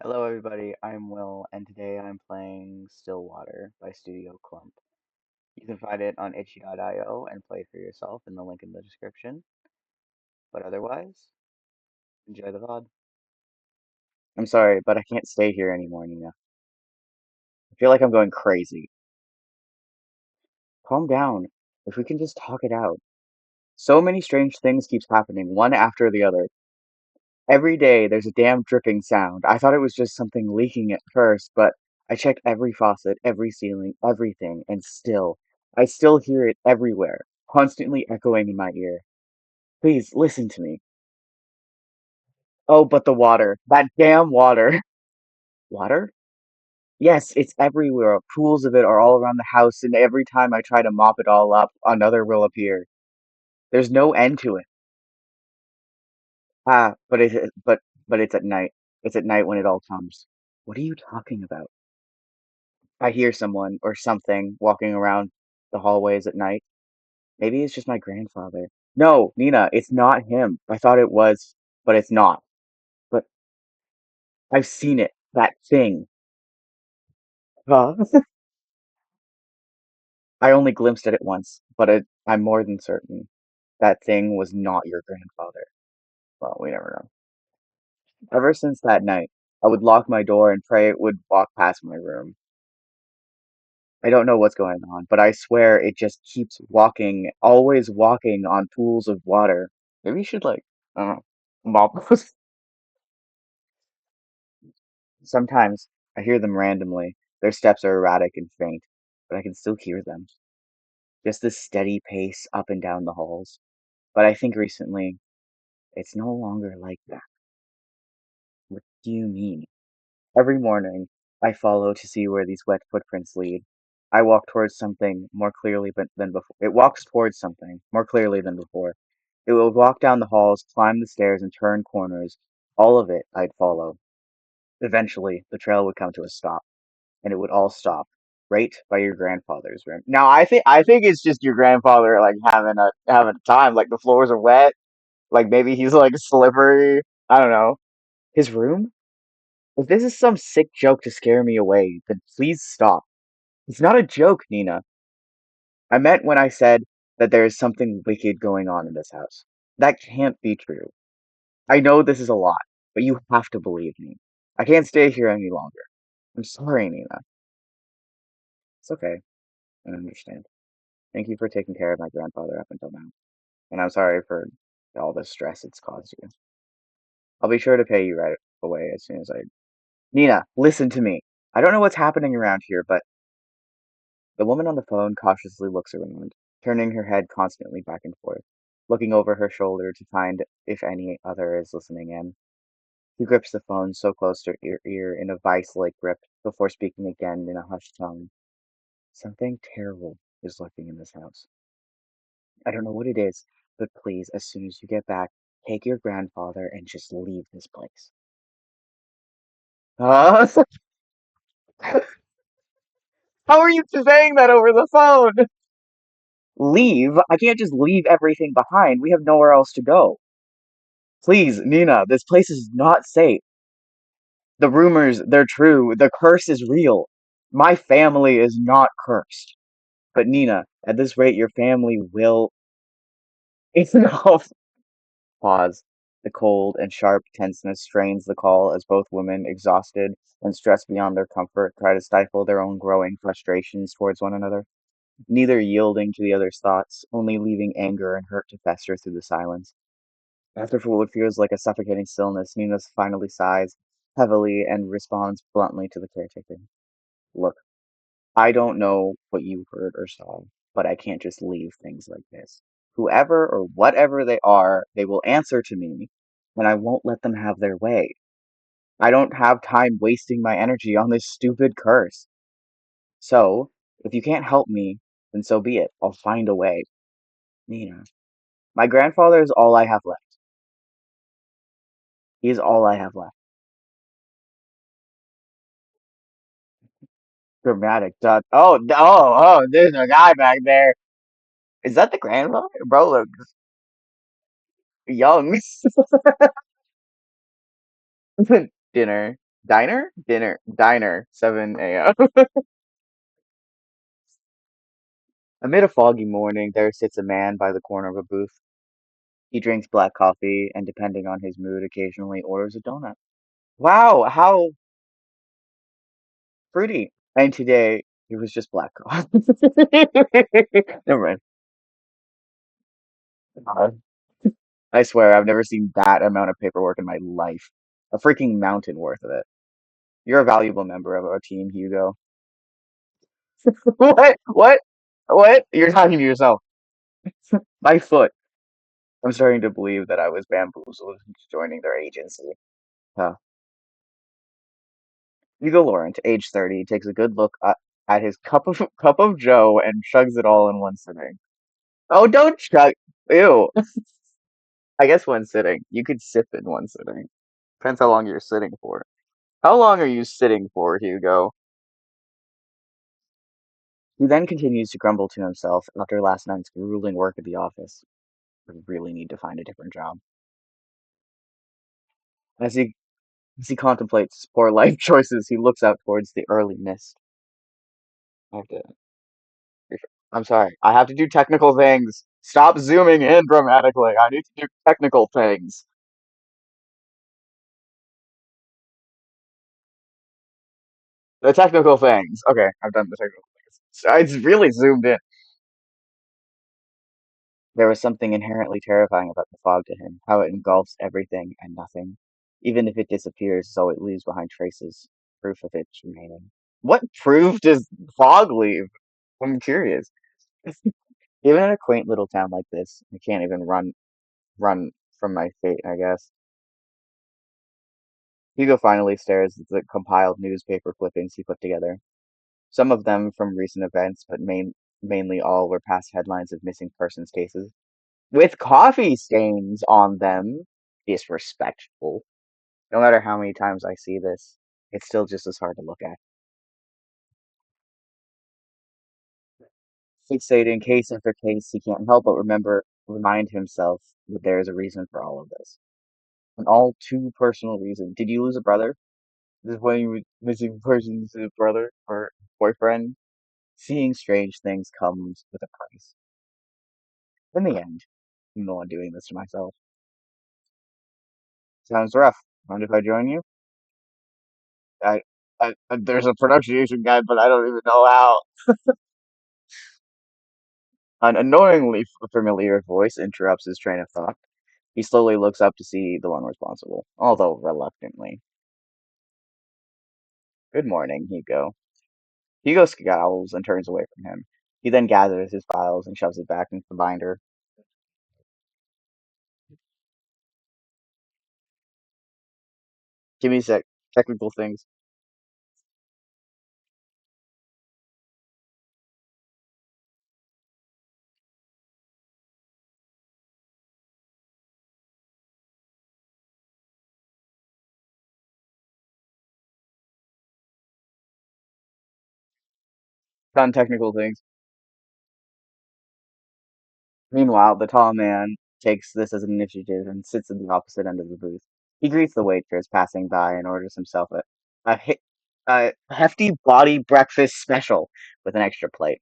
Hello everybody, I'm Will, and today I'm playing Stillwater by Studio Clump. You can find it on itchy.io and play for yourself in the link in the description. But otherwise, enjoy the VOD. I'm sorry, but I can't stay here anymore, Nina. I feel like I'm going crazy. Calm down. If we can just talk it out. So many strange things keeps happening, one after the other. Every day there's a damn dripping sound. I thought it was just something leaking at first, but I checked every faucet, every ceiling, everything, and I still hear it everywhere, constantly echoing in my ear. Please, listen to me. Oh, but the water. That damn water. Water? Yes, it's everywhere. Pools of it are all around the house, and every time I try to mop it all up, another will appear. There's no end to it. Ah, but it's at night. It's at night when it all comes. What are you talking about? I hear someone or something walking around the hallways at night. Maybe it's just my grandfather. No, Nina, it's not him. I thought it was, but it's not. But I've seen it. That thing. Huh? I only glimpsed at it once, but I'm more than certain that thing was not your grandfather. Well, we never know. Ever since that night, I would lock my door and pray it would walk past my room. I don't know what's going on, but I swear it just keeps walking, always walking on pools of water. Maybe you should like, I don't know, mop those. Sometimes I hear them randomly. Their steps are erratic and faint, but I can still hear them. Just this steady pace up and down the halls. But I think recently it's no longer like that. What do you mean? Every morning I follow to see where these wet footprints lead. I walk towards something more clearly than before. It walks towards something more clearly than before. It would walk down the halls, climb the stairs, and turn corners. All of it I'd follow. Eventually, the trail would come to a stop, and it would all stop right by your grandfather's room. Now, I think it's just your grandfather like having a time. Like the floors are wet. Like maybe he's like slippery. I don't know. His room? If this is some sick joke to scare me away, then please stop. It's not a joke, Nina. I meant when I said that there is something wicked going on in this house. That can't be true. I know this is a lot, but you have to believe me. I can't stay here any longer. I'm sorry, Nina. It's okay. I understand. Thank you for taking care of my grandfather up until now. And I'm sorry for all the stress it's caused you. I'll be sure to pay you right away as soon as I. Nina, listen to me. I don't know what's happening around here, but the woman on the phone cautiously looks around, turning her head constantly back and forth, looking over her shoulder to find if any other is listening in. He grips the phone so close to her ear in a vice-like grip before speaking again in a hushed tone. Something terrible is lurking in this house. I don't know what it is, but please, as soon as you get back, take your grandfather and just leave this place. Uh, how are you saying that over the phone? Leave? I can't just leave everything behind. We have nowhere else to go. Please, Nina, this place is not safe. The rumors, they're true. The curse is real. My family is not cursed. But Nina, at this rate, your family will. Enough. Pause. The cold and sharp tenseness strains the call as both women, exhausted and stressed beyond their comfort, try to stifle their own growing frustrations towards one another, neither yielding to the other's thoughts, only leaving anger and hurt to fester through the silence. After what feels like a suffocating stillness, Nina finally sighs heavily and responds bluntly to the caretaker. Look, I don't know what you heard or saw, but I can't just leave things like this. Whoever or whatever they are, they will answer to me, and I won't let them have their way. I don't have time wasting my energy on this stupid curse. So, if you can't help me, then so be it. I'll find a way. Nina, my grandfather is all I have left. He is all I have left. Dramatic. There's a guy back there. Is that the grandfather? Bro looks young. Dinner. Diner? Dinner. Diner. 7 a.m. Amid a foggy morning, there sits a man by the corner of a booth. He drinks black coffee and, depending on his mood, occasionally orders a donut. Wow, how fruity. And today, it was just black coffee. Never mind. Uh, I swear, I've never seen that amount of paperwork in my life. A freaking mountain worth of it. You're a valuable member of our team, Hugo. What? What? What? You're talking to yourself. My foot. I'm starting to believe that I was bamboozled into joining their agency. Huh. Hugo Laurent, age 30, takes a good look at his cup of Joe and chugs it all in one sitting. Oh, don't chug. Ew. I guess one sitting. You could sip in one sitting. Depends how long you're sitting for. How long are you sitting for, Hugo? He then continues to grumble to himself after last night's grueling work at the office. I really need to find a different job. As he contemplates his poor life choices, he looks out towards the early mist. I have to, I'm sorry. I have to do technical things. Stop zooming in dramatically. I need to do technical things. The technical things. Okay, I've done the technical things. So it's really zoomed in. There was something inherently terrifying about the fog to him, how it engulfs everything and nothing. Even if it disappears, so it leaves behind traces, proof of its remaining. What proof does fog leave? I'm curious. Even in a quaint little town like this, I can't even run from my fate, I guess. Hugo finally stares at the compiled newspaper clippings he put together. Some of them from recent events, but mainly all were past headlines of missing persons cases. With coffee stains on them. Disrespectful. No matter how many times I see this, it's still just as hard to look at. Fixating case after case, he can't help but remind himself that there is a reason for all of this. An all too personal reason. Did you lose a brother? This is when you were missing person's brother or boyfriend? Seeing strange things comes with a price. In the end, I'm the one doing this to myself. Sounds rough. Mind if I join you? I, there's a pronunciation guide, but I don't even know how. An annoyingly familiar voice interrupts his train of thought. He slowly looks up to see the one responsible, although reluctantly. Good morning, Hugo. Hugo scowls and turns away from him. He then gathers his files and shoves it back into the binder. Give me a sec. Technical things. Done technical things. Meanwhile, the tall man takes this as an initiative and sits at the opposite end of the booth. He greets the waitress passing by and orders himself a, he- a hefty body breakfast special with an extra plate.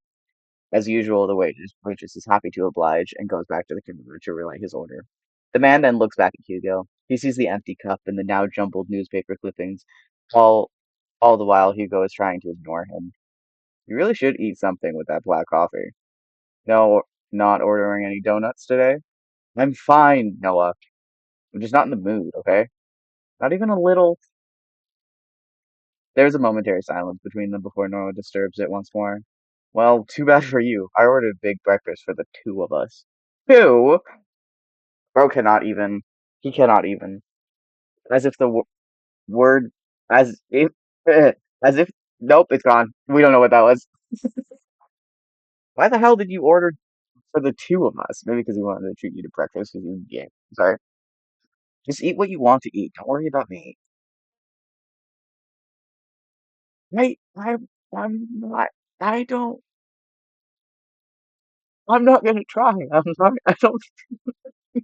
As usual, the waitress is happy to oblige and goes back to the counter to relay his order. The man then looks back at Hugo. He sees the empty cup and the now jumbled newspaper clippings, all all the while Hugo is trying to ignore him. You really should eat something with that black coffee. No, not ordering any donuts today? I'm fine, Noah. I'm just not in the mood, okay? Not even a little. There's a momentary silence between them before Noah disturbs it once more. Well, too bad for you. I ordered a big breakfast for the two of us. Two? Bro cannot even. He cannot even. As if the word. As if. As if. Nope, it's gone. We don't know what that was. Why the hell did you order for the two of us? Maybe because he wanted to treat you to breakfast because you. Yeah. Sorry. Just eat what you want to eat. Don't worry about me. I, I'm not. I don't. I'm not gonna try. I'm not. I don't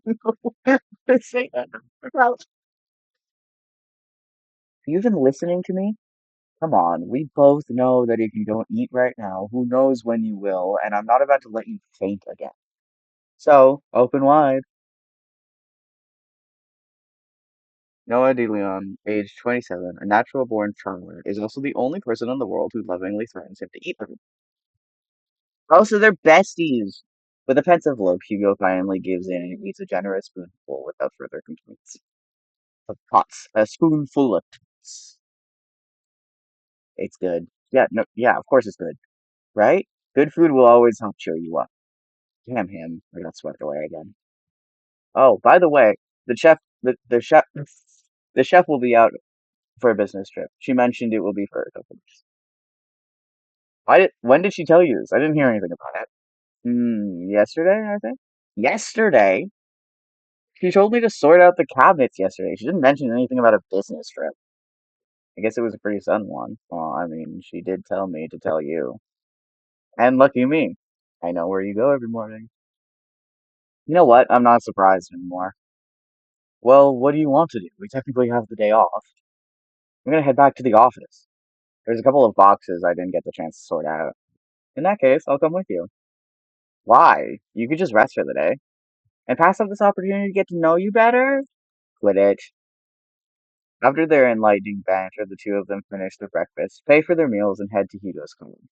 know how to say that. you even listening to me? Come on, we both know that if you don't eat right now, who knows when you will, and I'm not about to let you faint again. So, open wide. Noah DeLeon, age 27, a natural-born traveler, is also the only person in the world who lovingly threatens him to eat them. Oh, so they're besties! With a pensive look, Hugo finally gives in and eats a generous spoonful without further complaints. Of tots. A spoonful of tots. It's good. Yeah, no, yeah, of course it's good. Right? Good food will always help cheer you up. Damn him. I got swept away again. Oh, by the way, the chef will be out for a business trip. She mentioned it will be for a couple weeks. When did she tell you this? I didn't hear anything about it. Yesterday, I think. Yesterday? She told me to sort out the cabinets yesterday. She didn't mention anything about a business trip. I guess it was a pretty sudden one. Well, I mean, she did tell me to tell you. And lucky me. I know where you go every morning. You know what? I'm not surprised anymore. Well, what do you want to do? We technically have the day off. I'm gonna head back to the office. There's a couple of boxes I didn't get the chance to sort out. In that case, I'll come with you. Why? You could just rest for the day. And pass up this opportunity to get to know you better? Quit it. After their enlightening banter, the two of them finish their breakfast, pay for their meals, and head to Hugo's home.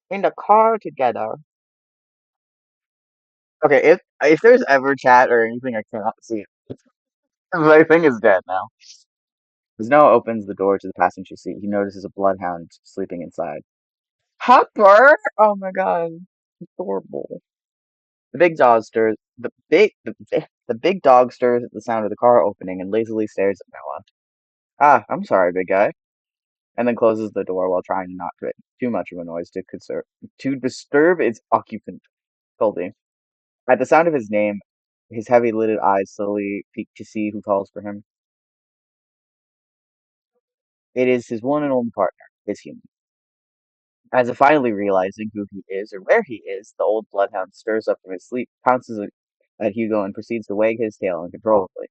In the car together. Okay, if there's ever chat or anything I cannot see, my thing is dead now. As Noah opens the door to the passenger seat, he notices a bloodhound sleeping inside. Hopper! Oh my god, adorable. The big dog stirs at the sound of the car opening and lazily stares at Noah. Ah, I'm sorry, big guy. And then closes the door while trying not to make too much of a noise to disturb its occupant, Colby. At the sound of his name, his heavy-lidded eyes slowly peek to see who calls for him. It is his one and only partner, his human. As if finally realizing who he is or where he is, the old bloodhound stirs up from his sleep, pounces at Hugo, and proceeds to wag his tail uncontrollably.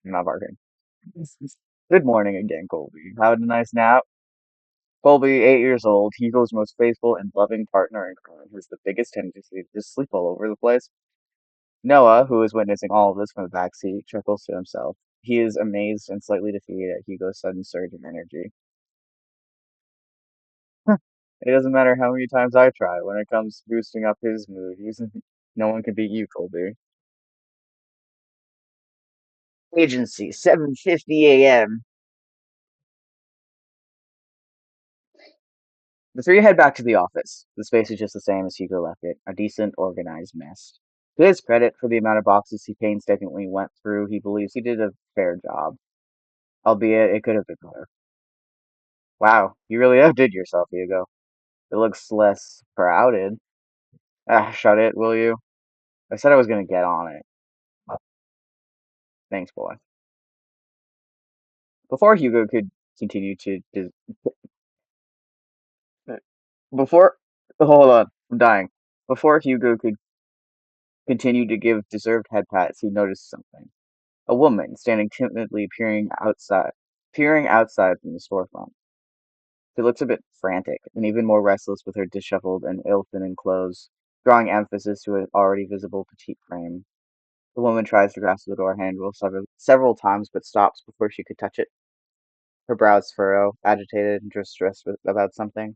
I'm not barking. Good morning again, Colby. Had a nice nap? Colby, 8 years old, Hugo's most faithful and loving partner in crime, has the biggest tendency to just sleep all over the place. Noah, who is witnessing all of this from the back seat, chuckles to himself. He is amazed and slightly defeated at Hugo's sudden surge of energy. It doesn't matter how many times I try when it comes to boosting up his mood. No one can beat you, Colby. Agency, 7:50 a.m. The three head back to the office. The space is just the same as Hugo left it, a decent, organized mess. To his credit, for the amount of boxes he painstakingly went through, he believes he did a fair job, albeit it could have been better. Wow, you really outdid yourself, Hugo. It looks less crowded. Ah, shut it, will you? I said I was gonna get on it. Thanks, boy. Before Hugo could continue to before hold on, I'm dying. Before Hugo could continue to give deserved head pats, he noticed something. A woman standing timidly peering outside from the storefront. She looks a bit frantic, and even more restless with her disheveled and ill-fitting clothes, drawing emphasis to an already visible petite frame. The woman tries to grasp the door handle several times, but stops before she could touch it. Her brows furrow, agitated and distressed about something.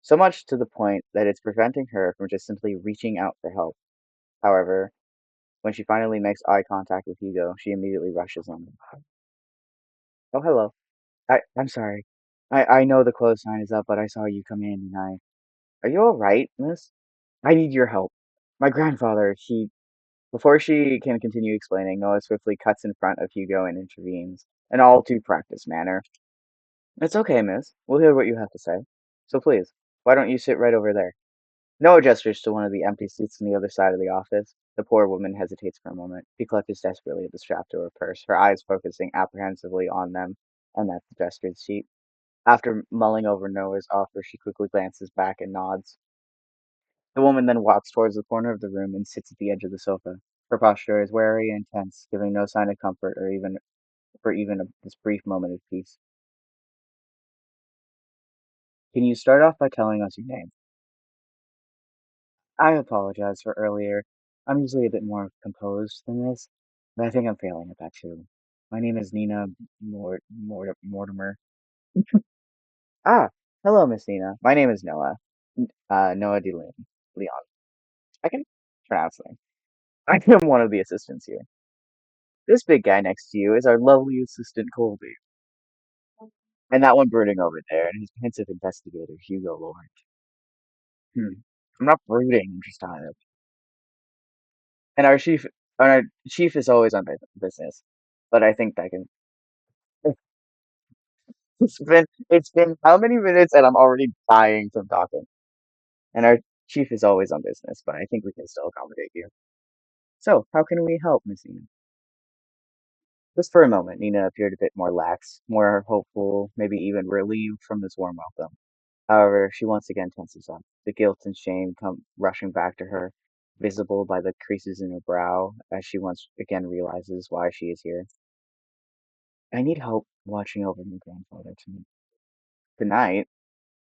So much to the point that it's preventing her from just simply reaching out for help. However, when she finally makes eye contact with Hugo, she immediately rushes on him. Oh, hello. I'm sorry. I know the close sign is up, but I saw you come in and are you alright, miss? I need your help. My grandfather, before she can continue explaining, Noah swiftly cuts in front of Hugo and intervenes, in all too practiced manner. It's okay, miss. We'll hear what you have to say. So please, why don't you sit right over there? Noah gestures to one of the empty seats on the other side of the office. The poor woman hesitates for a moment. She clutches desperately at the strap to her purse, her eyes focusing apprehensively on them and at the gestured seat. After mulling over Noah's offer, she quickly glances back and nods. The woman then walks towards the corner of the room and sits at the edge of the sofa. Her posture is wary and tense, giving no sign of comfort or even for even this brief moment of peace. Can you start off by telling us your name? I apologize for earlier. I'm usually a bit more composed than this, but I think I'm failing at that too. My name is Nina Mortimer. Ah, hello, Miss Nina. My name is Noah. Noah Leon. I can pronounce things. I am one of the assistants here. This big guy next to you is our lovely assistant Colby, and that one brooding over there, and his pensive investigator Hugo Lord. Hmm. I'm not brooding. I'm just tired. And our chief is always on business, but I think that can. It's been how many minutes, and I'm already dying from talking. And our chief is always on business, but I think we can still accommodate you. So, how can we help, Miss Nina? Just for a moment, Nina appeared a bit more lax, more hopeful, maybe even relieved from this warm welcome. However, she once again tenses up. The guilt and shame come rushing back to her, visible by the creases in her brow, as she once again realizes why she is here. I need help watching over my grandfather tonight. Tonight?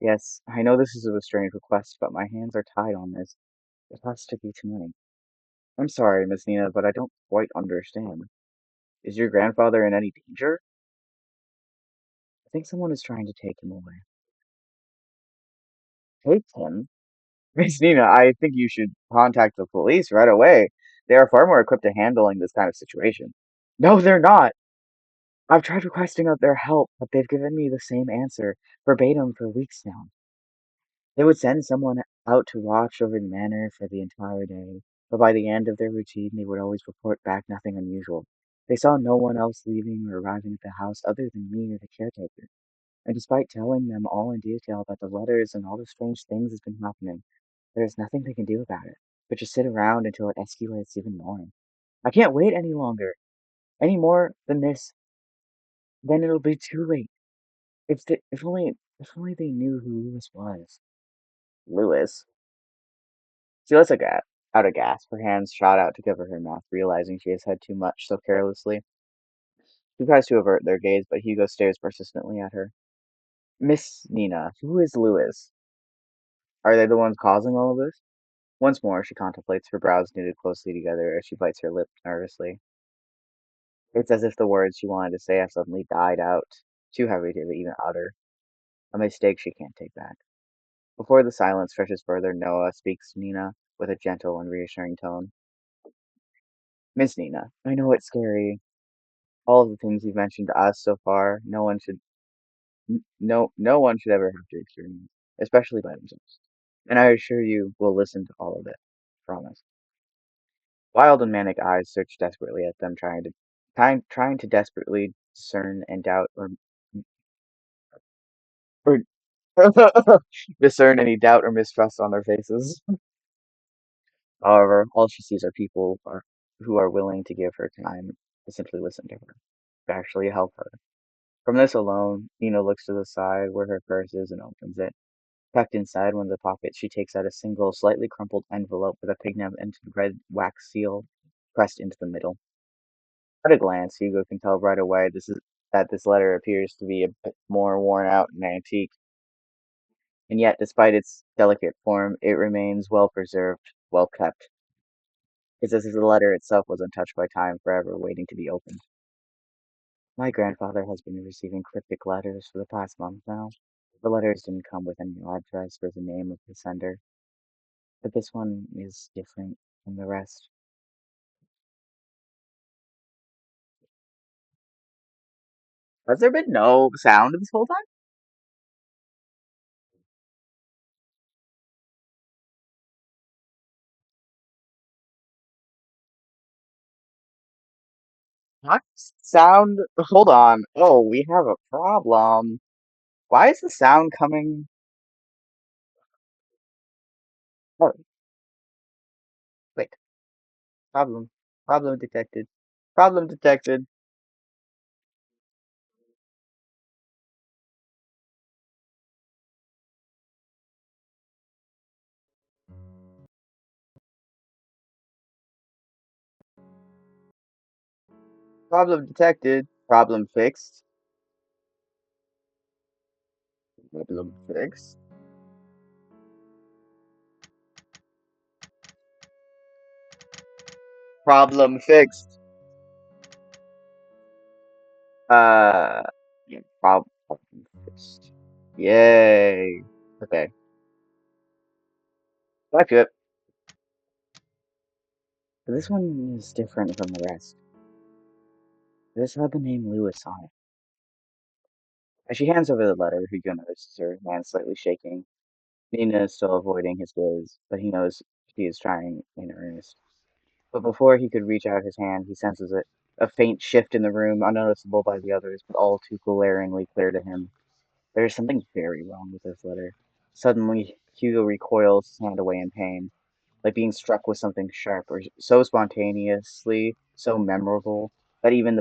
Yes, I know this is a strange request, but my hands are tied on this. It has to be tonight. I'm sorry, Miss Nina, but I don't quite understand. Is your grandfather in any danger? I think someone is trying to take him away. Take him? Miss Nina, I think you should contact the police right away. They are far more equipped to handling this kind of situation. No, they're not. I've tried requesting of their help, but they've given me the same answer, verbatim, for weeks now. They would send someone out to watch over the manor for the entire day, but by the end of their routine, they would always report back nothing unusual. They saw no one else leaving or arriving at the house other than me or the caretaker. And despite telling them all in detail about the letters and all the strange things that's been happening, there is nothing they can do about it, but just sit around until it escalates even more. I can't wait any longer. Any more than this, then it'll be too late. If only they knew who Lewis was. Lewis? She lets out a gasp. Her hands shot out to cover her mouth, realizing she has said too much so carelessly. She tries to avert their gaze, but Hugo stares persistently at her. Miss Nina, who is Lewis? Are they the ones causing all of this? Once more, she contemplates, her brows knitted closely together as she bites her lip nervously. It's as if the words she wanted to say have suddenly died out, too heavy to even utter. A mistake she can't take back. Before the silence stretches further, Noah speaks to Nina with a gentle and reassuring tone. Miss Nina, I know it's scary. All of the things you've mentioned to us so far, no one should ever have to experience, especially by themselves. And I assure you, we'll listen to all of it. Promise. Wild and manic eyes search desperately at them, trying to desperately discern and doubt or discern any doubt or mistrust on their faces. However, all she sees are who are willing to give her time to simply listen to her, to actually help her. From this alone, Nina looks to the side where her purse is and opens it. Tucked inside one of the pockets, she takes out a single, slightly crumpled envelope with a pigmented red wax seal pressed into the middle. At a glance, Hugo can tell right away that this letter appears to be a bit more worn out and antique, and yet, despite its delicate form, it remains well preserved, well kept. It's as if the letter itself was untouched by time, forever waiting to be opened. My grandfather has been receiving cryptic letters for the past month now. The letters didn't come with any address or the name of the sender, but this one is different from the rest. Has there been no sound this whole time? What sound? Hold on. Oh, we have a problem. Why is the sound coming? Oh, wait. Problem. Problem detected. Problem detected. Problem detected. Problem fixed. Problem fixed. Problem fixed. Uh, yeah, problem fixed. Yay. Okay, back to it. This one is different from the rest. This had the name Lewis on it. As she hands over the letter, Hugo notices her hand slightly shaking. Nina is still avoiding his gaze, but he knows she is trying in earnest. But before he could reach out his hand, he senses it. A faint shift in the room, unnoticeable by the others, but all too glaringly clear to him. There is something very wrong with this letter. Suddenly, Hugo recoils his hand away in pain, like being struck with something sharp, or so spontaneously, so memorable, that even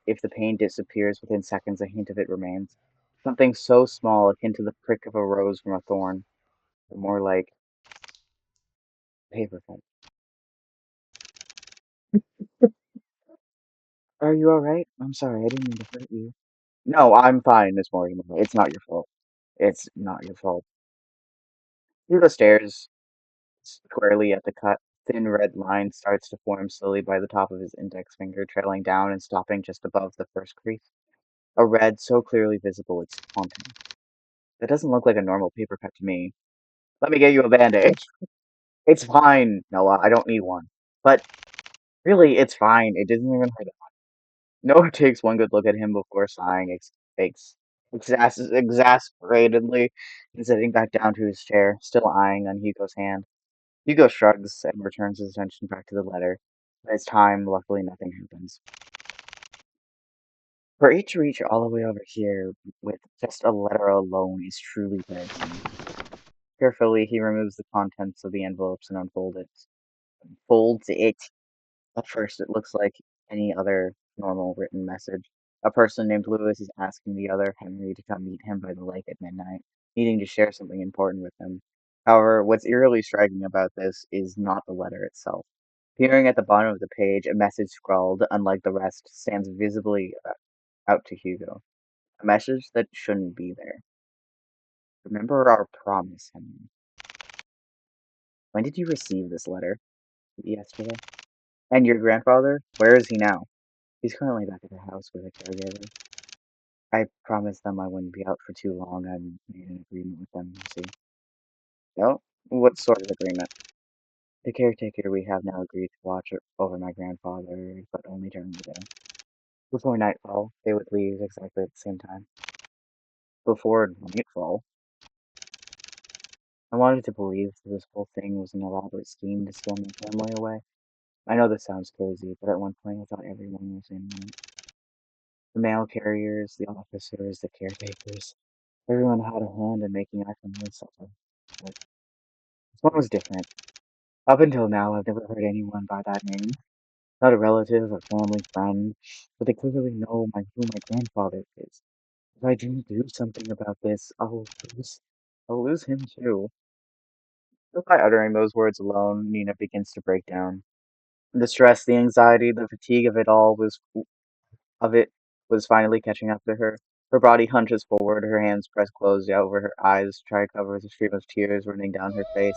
if the pain disappears within seconds, a hint of it remains. Something so small, akin to the prick of a rose from a thorn, or more like paper cut. Are you alright? I'm sorry, I didn't mean to hurt you. No, I'm fine, Miss Morgan. It's not your fault. It's not your fault. Hugo stares squarely at the cut. Thin red line starts to form slowly by the top of his index finger, trailing down and stopping just above the first crease. A red so clearly visible it's haunting. That doesn't look like a normal paper cut to me. Let me get you a band-aid. It's fine, Noah. I don't need one. But really, it's fine. It doesn't even hurt. Noah takes one good look at him before sighing exasperatedly and sitting back down to his chair, still eyeing on Hugo's hand. Hugo shrugs and returns his attention back to the letter. This time, luckily, nothing happens. For it to reach all the way over here with just a letter alone is truly terrifying. Carefully, he removes the contents of the envelopes and folds it. At first, it looks like any other normal written message. A person named Lewis is asking the other Henry to come meet him by the lake at midnight, needing to share something important with him. However, what's eerily striking about this is not the letter itself. Appearing at the bottom of the page, a message scrawled, unlike the rest, stands visibly out to Hugo. A message that shouldn't be there. Remember our promise, Henry. When did you receive this letter? Yesterday. And your grandfather? Where is he now? He's currently back at the house with a caregiver. I promised them I wouldn't be out for too long. I made an agreement with them, you see. No? What sort of agreement? The caretaker we have now agreed to watch over my grandfather, but only during the day. Before nightfall, they would leave exactly at the same time. Before nightfall? I wanted to believe that this whole thing was an elaborate scheme to steal my family away. I know this sounds crazy, but at one point I thought everyone was in on it. The mail carriers, the officers, the caretakers. Everyone had a hand in making our family suffer. But this one was different. Up until now, I've never heard anyone by that name. Not a relative or family friend, but they clearly know who my grandfather is. If I didn't do something about this, I'll lose him too. Just by uttering those words alone, Nina begins to break down. The stress, the anxiety, the fatigue of it was finally catching up to her. Her body hunches forward, her hands pressed closely over her eyes, try to cover the stream of tears running down her face.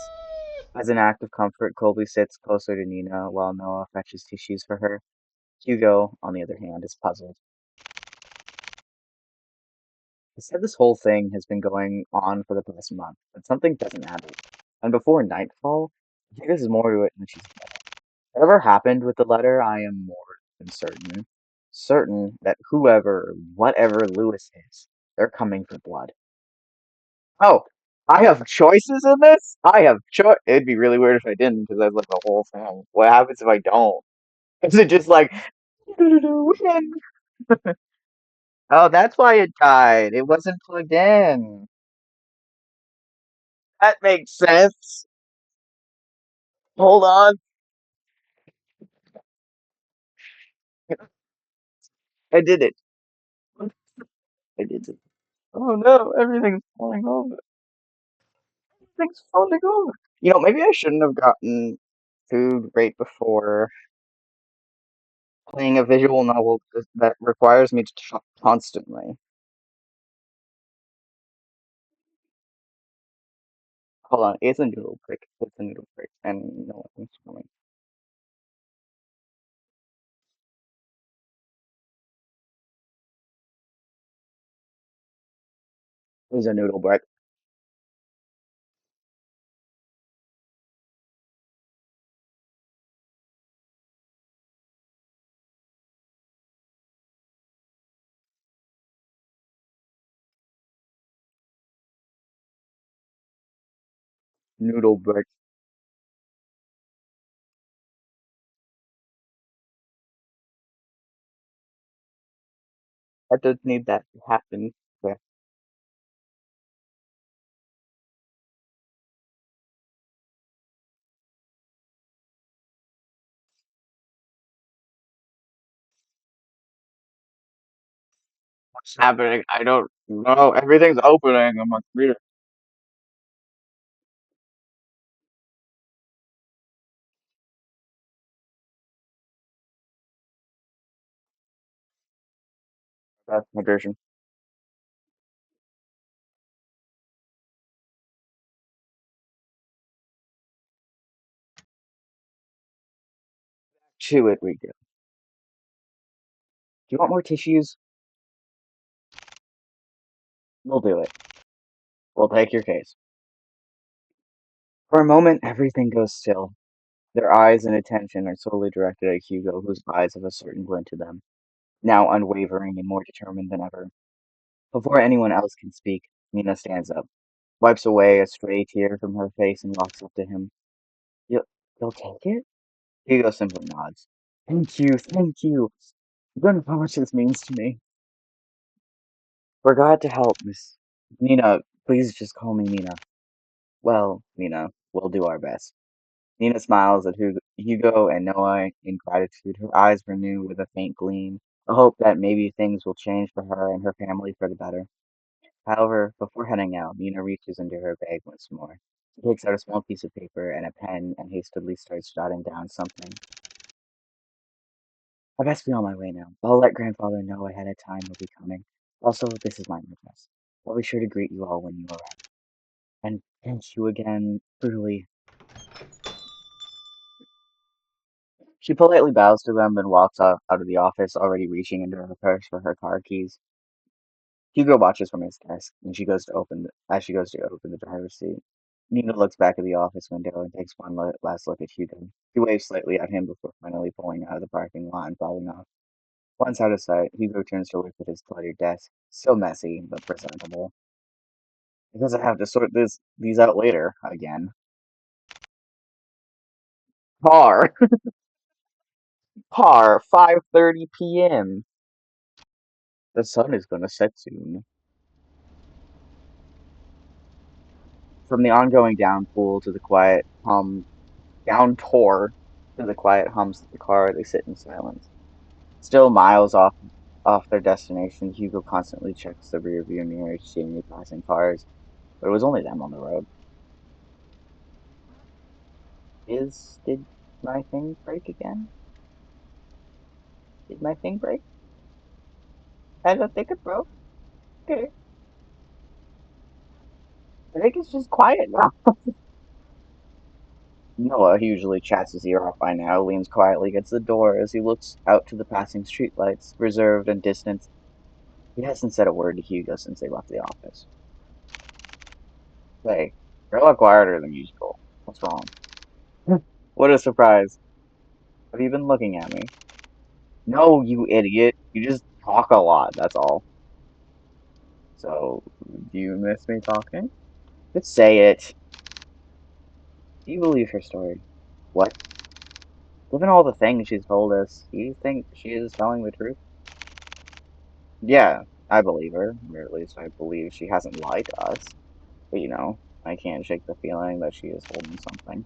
As an act of comfort, Colby sits closer to Nina while Noah fetches tissues for her. Hugo, on the other hand, is puzzled. He said this whole thing has been going on for the past month, but something doesn't add up. And before nightfall, I think there's more to it than she's getting. Whatever happened with the letter, I am more than certain. Certain that whatever Lewis is, they're coming for blood. Oh, I have choices in this? I have choice. It'd be really weird if I didn't, because I'd look the whole thing. What happens if I don't? Is it just like, win? Oh, that's why it died. It wasn't plugged in. That makes sense. Hold on. I did it. I did it. Oh no, everything's falling over. Everything's falling over. Maybe I shouldn't have gotten food right before. Playing a visual novel that requires me to talk constantly. Hold on, it's a noodle prick. It's a noodle prick, and no one's coming. It's a noodle brick. Noodle brick. I just need that to happen. Yeah. What's happening? I don't know. Everything's opening on my computer. That's hydration. Chew it, we do. Do you want more tissues? We'll do it. We'll take your case. For a moment, everything goes still. Their eyes and attention are solely directed at Hugo, whose eyes have a certain glint to them, now unwavering and more determined than ever. Before anyone else can speak, Nina stands up, wipes away a stray tear from her face, and walks up to him. You, you'll take it? Hugo simply nods. Thank you, thank you. You don't know how much this means to me. We're glad to help, Miss Nina. Please just call me Nina. Well, Nina, we'll do our best. Nina smiles at Hugo and Noah in gratitude. Her eyes renew with a faint gleam, a hope that maybe things will change for her and her family for the better. However, before heading out, Nina reaches into her bag once more. She takes out a small piece of paper and a pen and hastily starts jotting down something. I best be on my way now. I'll let grandfather know ahead of time he'll be coming. Also, this is my address. I'll be sure to greet you all when you arrive. And thank you again, truly. She politely bows to them and walks out of the office, already reaching into her purse for her car keys. Hugo watches from his desk, and as she goes to open the driver's seat. Nina looks back at the office window and takes one last look at Hugo. She waves slightly at him before finally pulling out of the parking lot and following off. Once out of sight, Hugo turns to look at his cluttered desk. Still messy, but presentable. Because I have to sort these out later again. Par, par, 5:30 p.m. The sun is gonna set soon. From the ongoing downpour to the quiet downpour to the quiet hums of the car, they sit in silence. Still miles off their destination, Hugo constantly checks the rearview mirror to see any passing cars, but it was only them on the road. Did my thing break again? Did my thing break? I don't think it broke. Okay. I think it's just quiet now. Noah, who usually chats his ear off by now, leans quietly against the door as he looks out to the passing streetlights, reserved and distant. He hasn't said a word to Hugo since they left the office. Hey, you're a lot quieter than usual. What's wrong? What a surprise. Have you been looking at me? No, you idiot. You just talk a lot, that's all. So, do you miss me talking? Just say it. Do you believe her story? What? Given all the things she's told us, do you think she is telling the truth? Yeah, I believe her. Or at least I believe she hasn't lied to us. But I can't shake the feeling that she is holding something.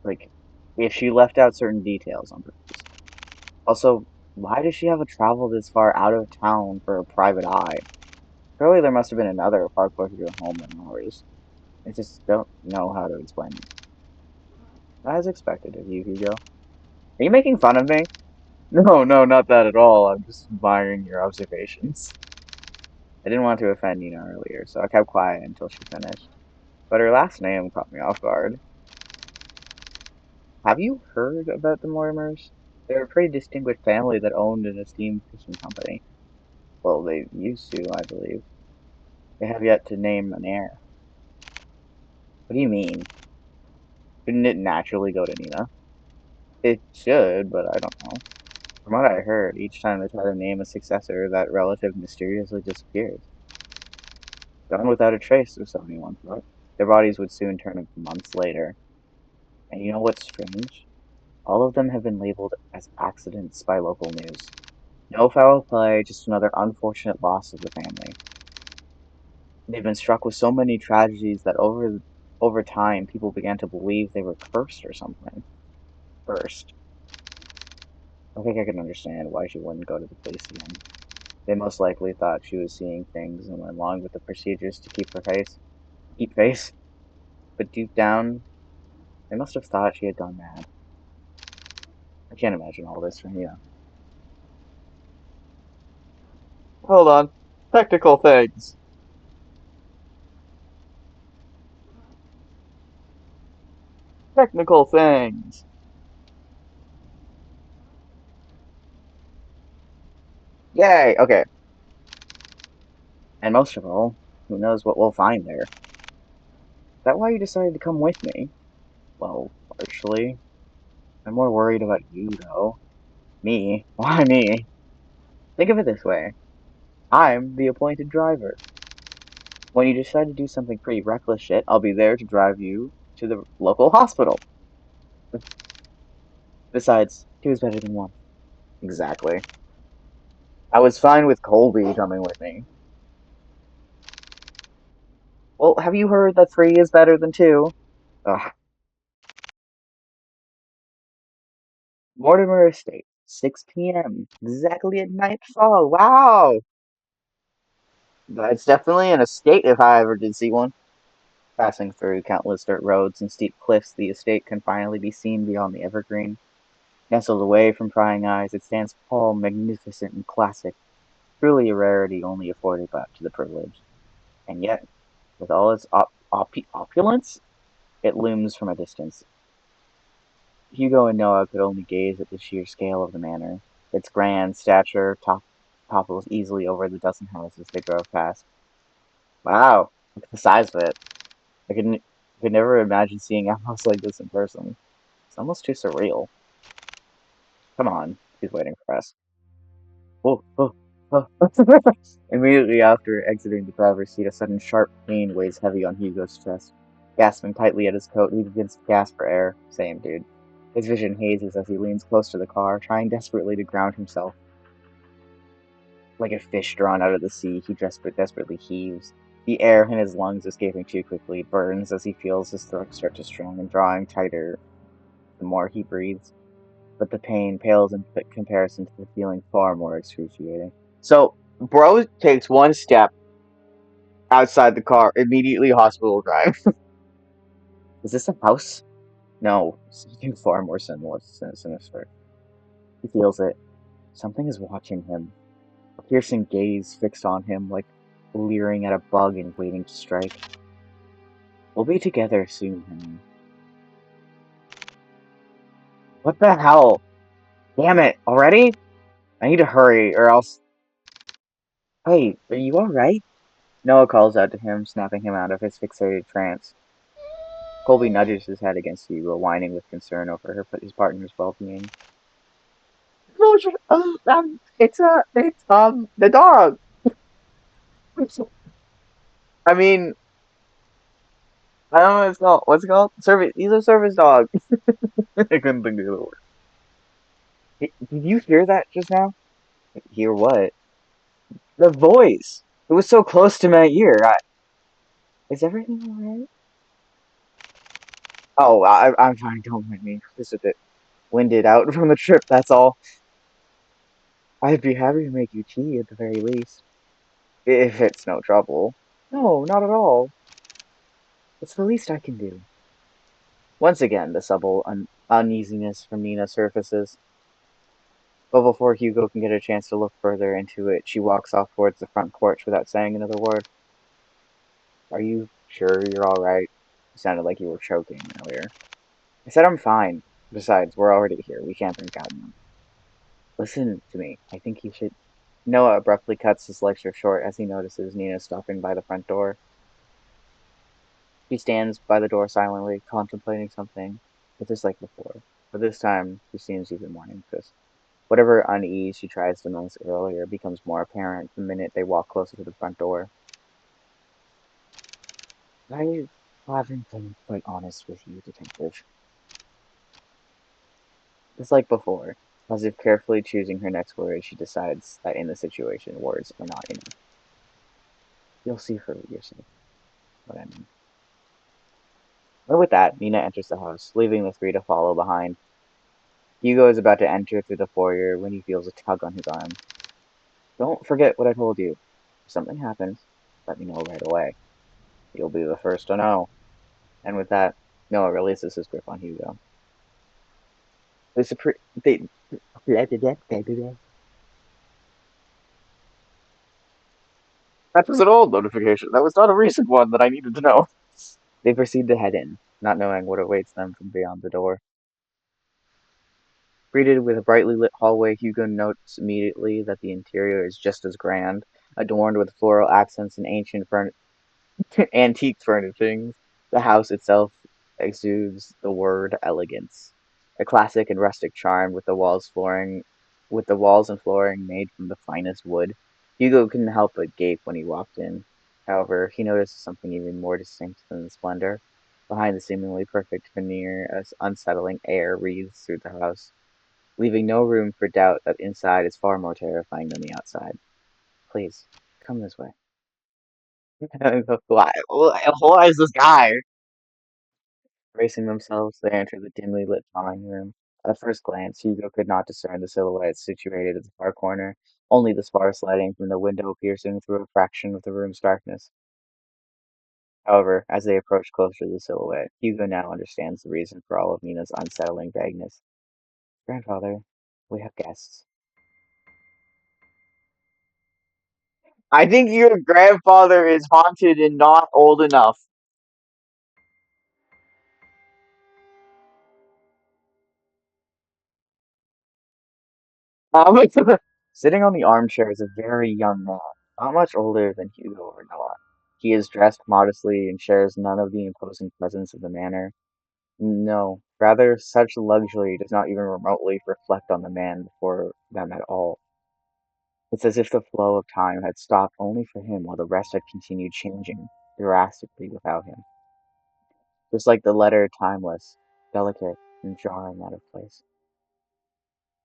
Like, if she left out certain details on purpose. Also, why does she have to travel this far out of town for a private eye? Surely there must have been another far closer to home than ours. I just don't know how to explain it. As expected of you, Hugo. Are you making fun of me? No, no, not that at all. I'm just admiring your observations. I didn't want to offend Nina earlier, so I kept quiet until she finished. But her last name caught me off guard. Have you heard about the Mortimers? They're a pretty distinguished family that owned an esteemed fishing company. Well, they used to, I believe. They have yet to name an heir. What do you mean? Shouldn't it naturally go to Nina? It should, but I don't know. From what I heard, each time they try to name a successor, that relative mysteriously disappears. Gone without a trace, or so anyone thought. Their bodies would soon turn up months later. And you know what's strange? All of them have been labeled as accidents by local news. No foul play, just another unfortunate loss of the family. They've been struck with so many tragedies that over time people began to believe they were cursed or something. First, I think I can understand why she wouldn't go to the police again. They most likely thought she was seeing things and went along with the procedures to keep face. But deep down, they must have thought she had gone mad. I can't imagine all this from you. Hold on. Technical things. Technical things. Yay! Okay. And most of all, who knows what we'll find there. Is that why you decided to come with me? Well, partially. I'm more worried about you, though. Me? Why me? Think of it this way. I'm the appointed driver. When you decide to do something pretty reckless shit, I'll be there to drive you to the local hospital. Besides, two is better than one. Exactly. I was fine with Colby coming with me. Well, have you heard that three is better than two? Ugh. Mortimer Estate, 6 p.m. Exactly at nightfall. Wow! It's definitely an estate if I ever did see one. Passing through countless dirt roads and steep cliffs, the estate can finally be seen beyond the evergreen. Nestled away from prying eyes, it stands tall, magnificent, and classic, truly a rarity only afforded but to the privileged. And yet, with all its opulence, it looms from a distance. Hugo and Noah could only gaze at the sheer scale of the manor. Its grand stature topples easily over the dozen houses they drove past. Wow, look at the size of it. I could never imagine seeing a house like this in person. It's almost too surreal. Come on, he's waiting for us. Oh, oh, oh. Immediately after exiting the driver's seat, a sudden sharp pain weighs heavy on Hugo's chest. Gasping tightly at his coat, he begins to gasp for air. Same, dude. His vision hazes as he leans close to the car, trying desperately to ground himself. Like a fish drawn out of the sea, he desperately heaves. The air in his lungs escaping too quickly burns as he feels his throat start to strong and drawing tighter the more he breathes. But the pain pales in comparison to the feeling far more excruciating. So, bro takes one step outside the car, immediately hospital drive. Is this a house? No, something far more sinister. He feels it. Something is watching him, a piercing gaze fixed on him, like leering at a bug and waiting to strike. We'll be together soon, honey. What the hell? Damn it, already? I need to hurry, or else. Hey, are you alright? Noah calls out to him, snapping him out of his fixated trance. Colby nudges his head against Hugo, whining with concern over his partner's well-being. No, the dog. I mean, I don't know what it's called. What's it called? Service. He's a service dog. I couldn't think of the word. Did you hear that just now? Hear what? The voice. It was so close to my ear. Is everything alright? Oh, I'm fine. Don't mind me. Just a bit winded out from the trip. That's all. I'd be happy to make you tea at the very least, if it's no trouble. No, not at all. It's the least I can do. Once again, the subtle uneasiness from Nina surfaces. But before Hugo can get a chance to look further into it, she walks off towards the front porch without saying another word. Are you sure you're alright? You sounded like you were choking earlier. I said I'm fine. Besides, we're already here. We can't drink out now. Listen to me. I think you should. Noah abruptly cuts his lecture short as he notices Nina stopping by the front door. She stands by the door silently, contemplating something, just like before. But this time, she seems even more anxious. Whatever unease she tries to mask earlier becomes more apparent the minute they walk closer to the front door. I haven't been quite honest with you, Detective. Just like before, as if carefully choosing her next words, she decides that in the situation, words are not enough. You'll see for yourself what I mean. And with that, Nina enters the house, leaving the three to follow behind. Hugo is about to enter through the foyer when he feels a tug on his arm. Don't forget what I told you. If something happens, let me know right away. You'll be the first to know. And with that, Noah releases his grip on Hugo. The Supreme. That was an old notification. That was not a recent one that I needed to know. They proceed to head in, not knowing what awaits them from beyond the door. Greeted with a brightly lit hallway, Hugo notes immediately that the interior is just as grand, adorned with floral accents and ancient antique furnishings. The house itself exudes the word elegance, a classic and rustic charm with the walls and flooring made from the finest wood. Hugo couldn't help but gape when he walked in. However, he noticed something even more distinct than the splendor. Behind the seemingly perfect veneer, an unsettling air breathes through the house, leaving no room for doubt that inside is far more terrifying than the outside. Please, come this way. Why is this guy? Bracing themselves, they enter the dimly lit drawing room. At first glance, Hugo could not discern the silhouette situated at the far corner, only the sparse lighting from the window piercing through a fraction of the room's darkness. However, as they approach closer to the silhouette, Hugo now understands the reason for all of Nina's unsettling vagueness. Grandfather, we have guests. I think your grandfather is haunted and not old enough. Sitting on the armchair is a very young man, not much older than Hugo or Noah. He is dressed modestly and shares none of the imposing presence of the manor. No, rather, such luxury does not even remotely reflect on the man before them at all. It's as if the flow of time had stopped only for him while the rest had continued changing drastically without him. Just like the letter timeless, delicate, and jarring out of place.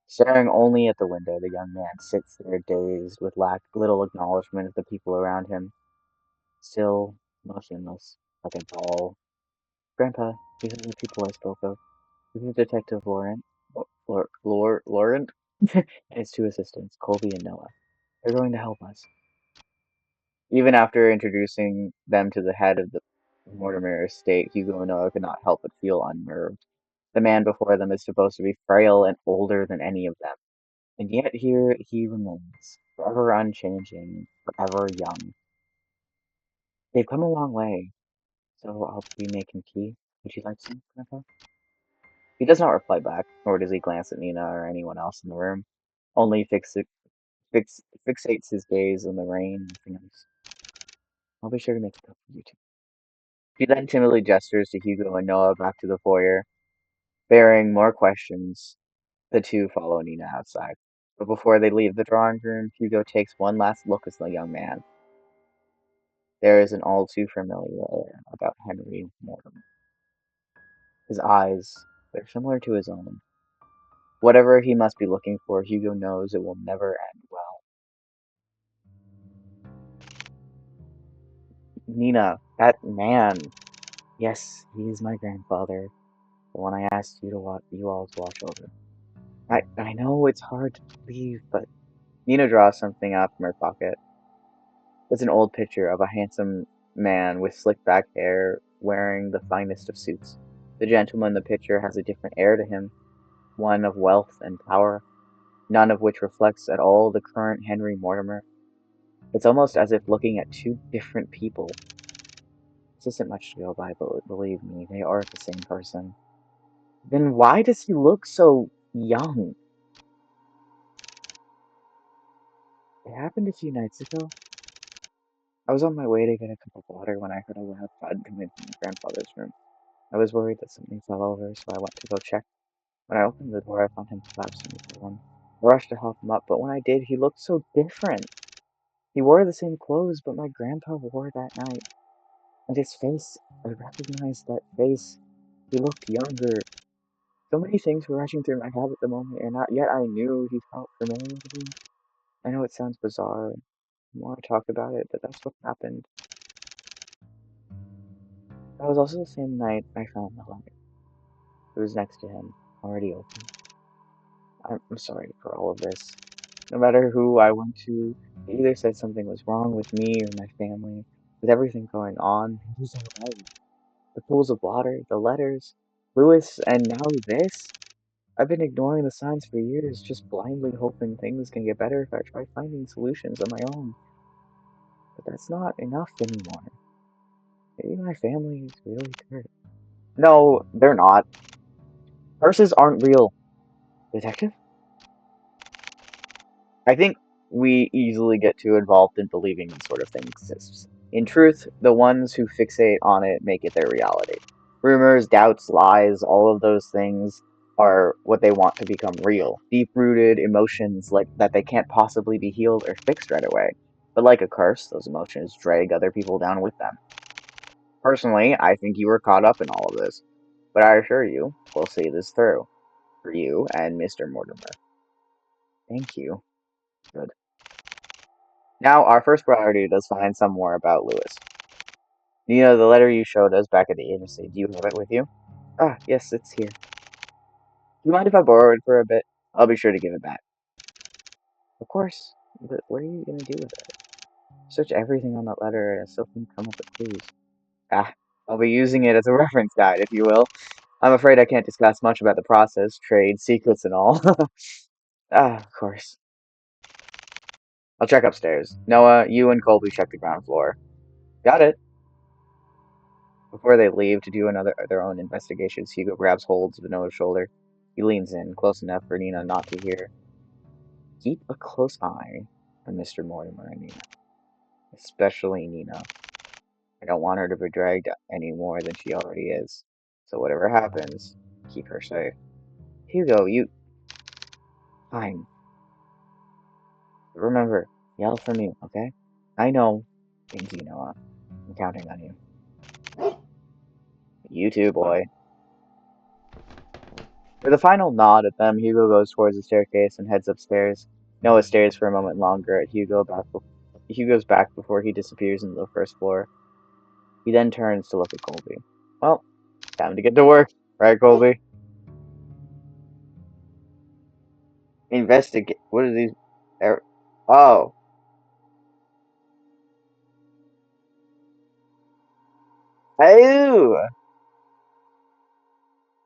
Staring only at the window, the young man sits there dazed with little acknowledgement of the people around him, still motionless, like a doll. Grandpa, these are the people I spoke of. This is Detective Laurent, Laurent, and his two assistants, Colby and Noah. They're going to help us. Even after introducing them to the head of the Mortimer estate, Hugo and Noah could not help but feel unnerved. The man before them is supposed to be frail and older than any of them. And yet here he remains, forever unchanging, forever young. They've come a long way, so I'll be making tea. Would you like some, Grandpa? He does not reply back, nor does he glance at Nina or anyone else in the room. Only fixates his gaze on the rain and fingers. I'll be sure to make a cup for you too. He then timidly gestures to Hugo and Noah back to the foyer. Bearing more questions, the two follow Nina outside. But before they leave the drawing room, Hugo takes one last look at the young man. There is an all too familiar air about Henry Mortimer. His eyes, they're similar to his own. Whatever he must be looking for, Hugo knows it will never end well. Nina, that man. Yes, he's my grandfather, the one I asked you all to watch over. I know it's hard to believe, but Nina draws something out from her pocket. It's an old picture of a handsome man with slick back hair wearing the finest of suits. The gentleman in the picture has a different air to him, one of wealth and power. none of which reflects at all the current Henry Mortimer. It's almost as if looking at two different people. This isn't much to go by, but believe me, they are the same person. Then why does he look so young? It happened a few nights ago. I was on my way to get a cup of water when I heard a loud thud coming from my grandfather's room. I was worried that something fell over, so I went to go check. When I opened the door, I found him collapsed on the floor. I rushed to help him up, but when I did, he looked so different. He wore the same clothes, but my grandpa wore that night. And his face, I recognized that face. He looked younger. So many things were rushing through my head at the moment, and yet I knew he felt familiar to me. I know it sounds bizarre. I want to talk about it, but that's what happened. That was also the same night I found the letter. It was next to him, already open. I'm sorry for all of this. No matter who I went to, they either said something was wrong with me or my family. With everything going on, he was alright. The pools of water, the letters, Lewis, and now this? I've been ignoring the signs for years, just blindly hoping things can get better if I try finding solutions on my own. But that's not enough anymore. Maybe my family is really hurt. No, they're not. Curses aren't real. Detective? I think we easily get too involved in believing this sort of thing exists. In truth, the ones who fixate on it make it their reality. Rumors, doubts, lies, all of those things are what they want to become real. Deep-rooted emotions like that they can't possibly be healed or fixed right away. But like a curse, those emotions drag other people down with them. Personally, I think you were caught up in all of this. But I assure you, we'll see this through. For you and Mr. Mortimer. Thank you. Good. Now, our first priority is to find some more about Lewis. You know, the letter you showed us back at the agency, do you have it with you? Ah, yes, it's here. Do you mind if I borrow it for a bit? I'll be sure to give it back. Of course. But what are you going to do with it? Search everything on that letter and I still can come up with clues. Ah, I'll be using it as a reference guide, if you will. I'm afraid I can't discuss much about the process, trade, secrets, and all. Of course. I'll check upstairs. Noah, you and Colby check the ground floor. Got it. Before they leave to do their own investigations, Hugo grabs hold of Noah's shoulder. He leans in, close enough for Nina not to hear. Keep a close eye on Mr. Mortimer and Nina. Especially Nina. I don't want her to be dragged any more than she already is. So whatever happens, keep her safe. Hugo, you... Fine. But remember, yell for me, okay? I know. Thank you, Noah. I'm counting on you. You too, boy. With a final nod at them, Hugo goes towards the staircase and heads upstairs. Noah stares for a moment longer at Hugo's back before he disappears into the first floor. He then turns to look at Colby. Well, time to get to work, right, Colby? Investigate. What are these? Oh. Oh!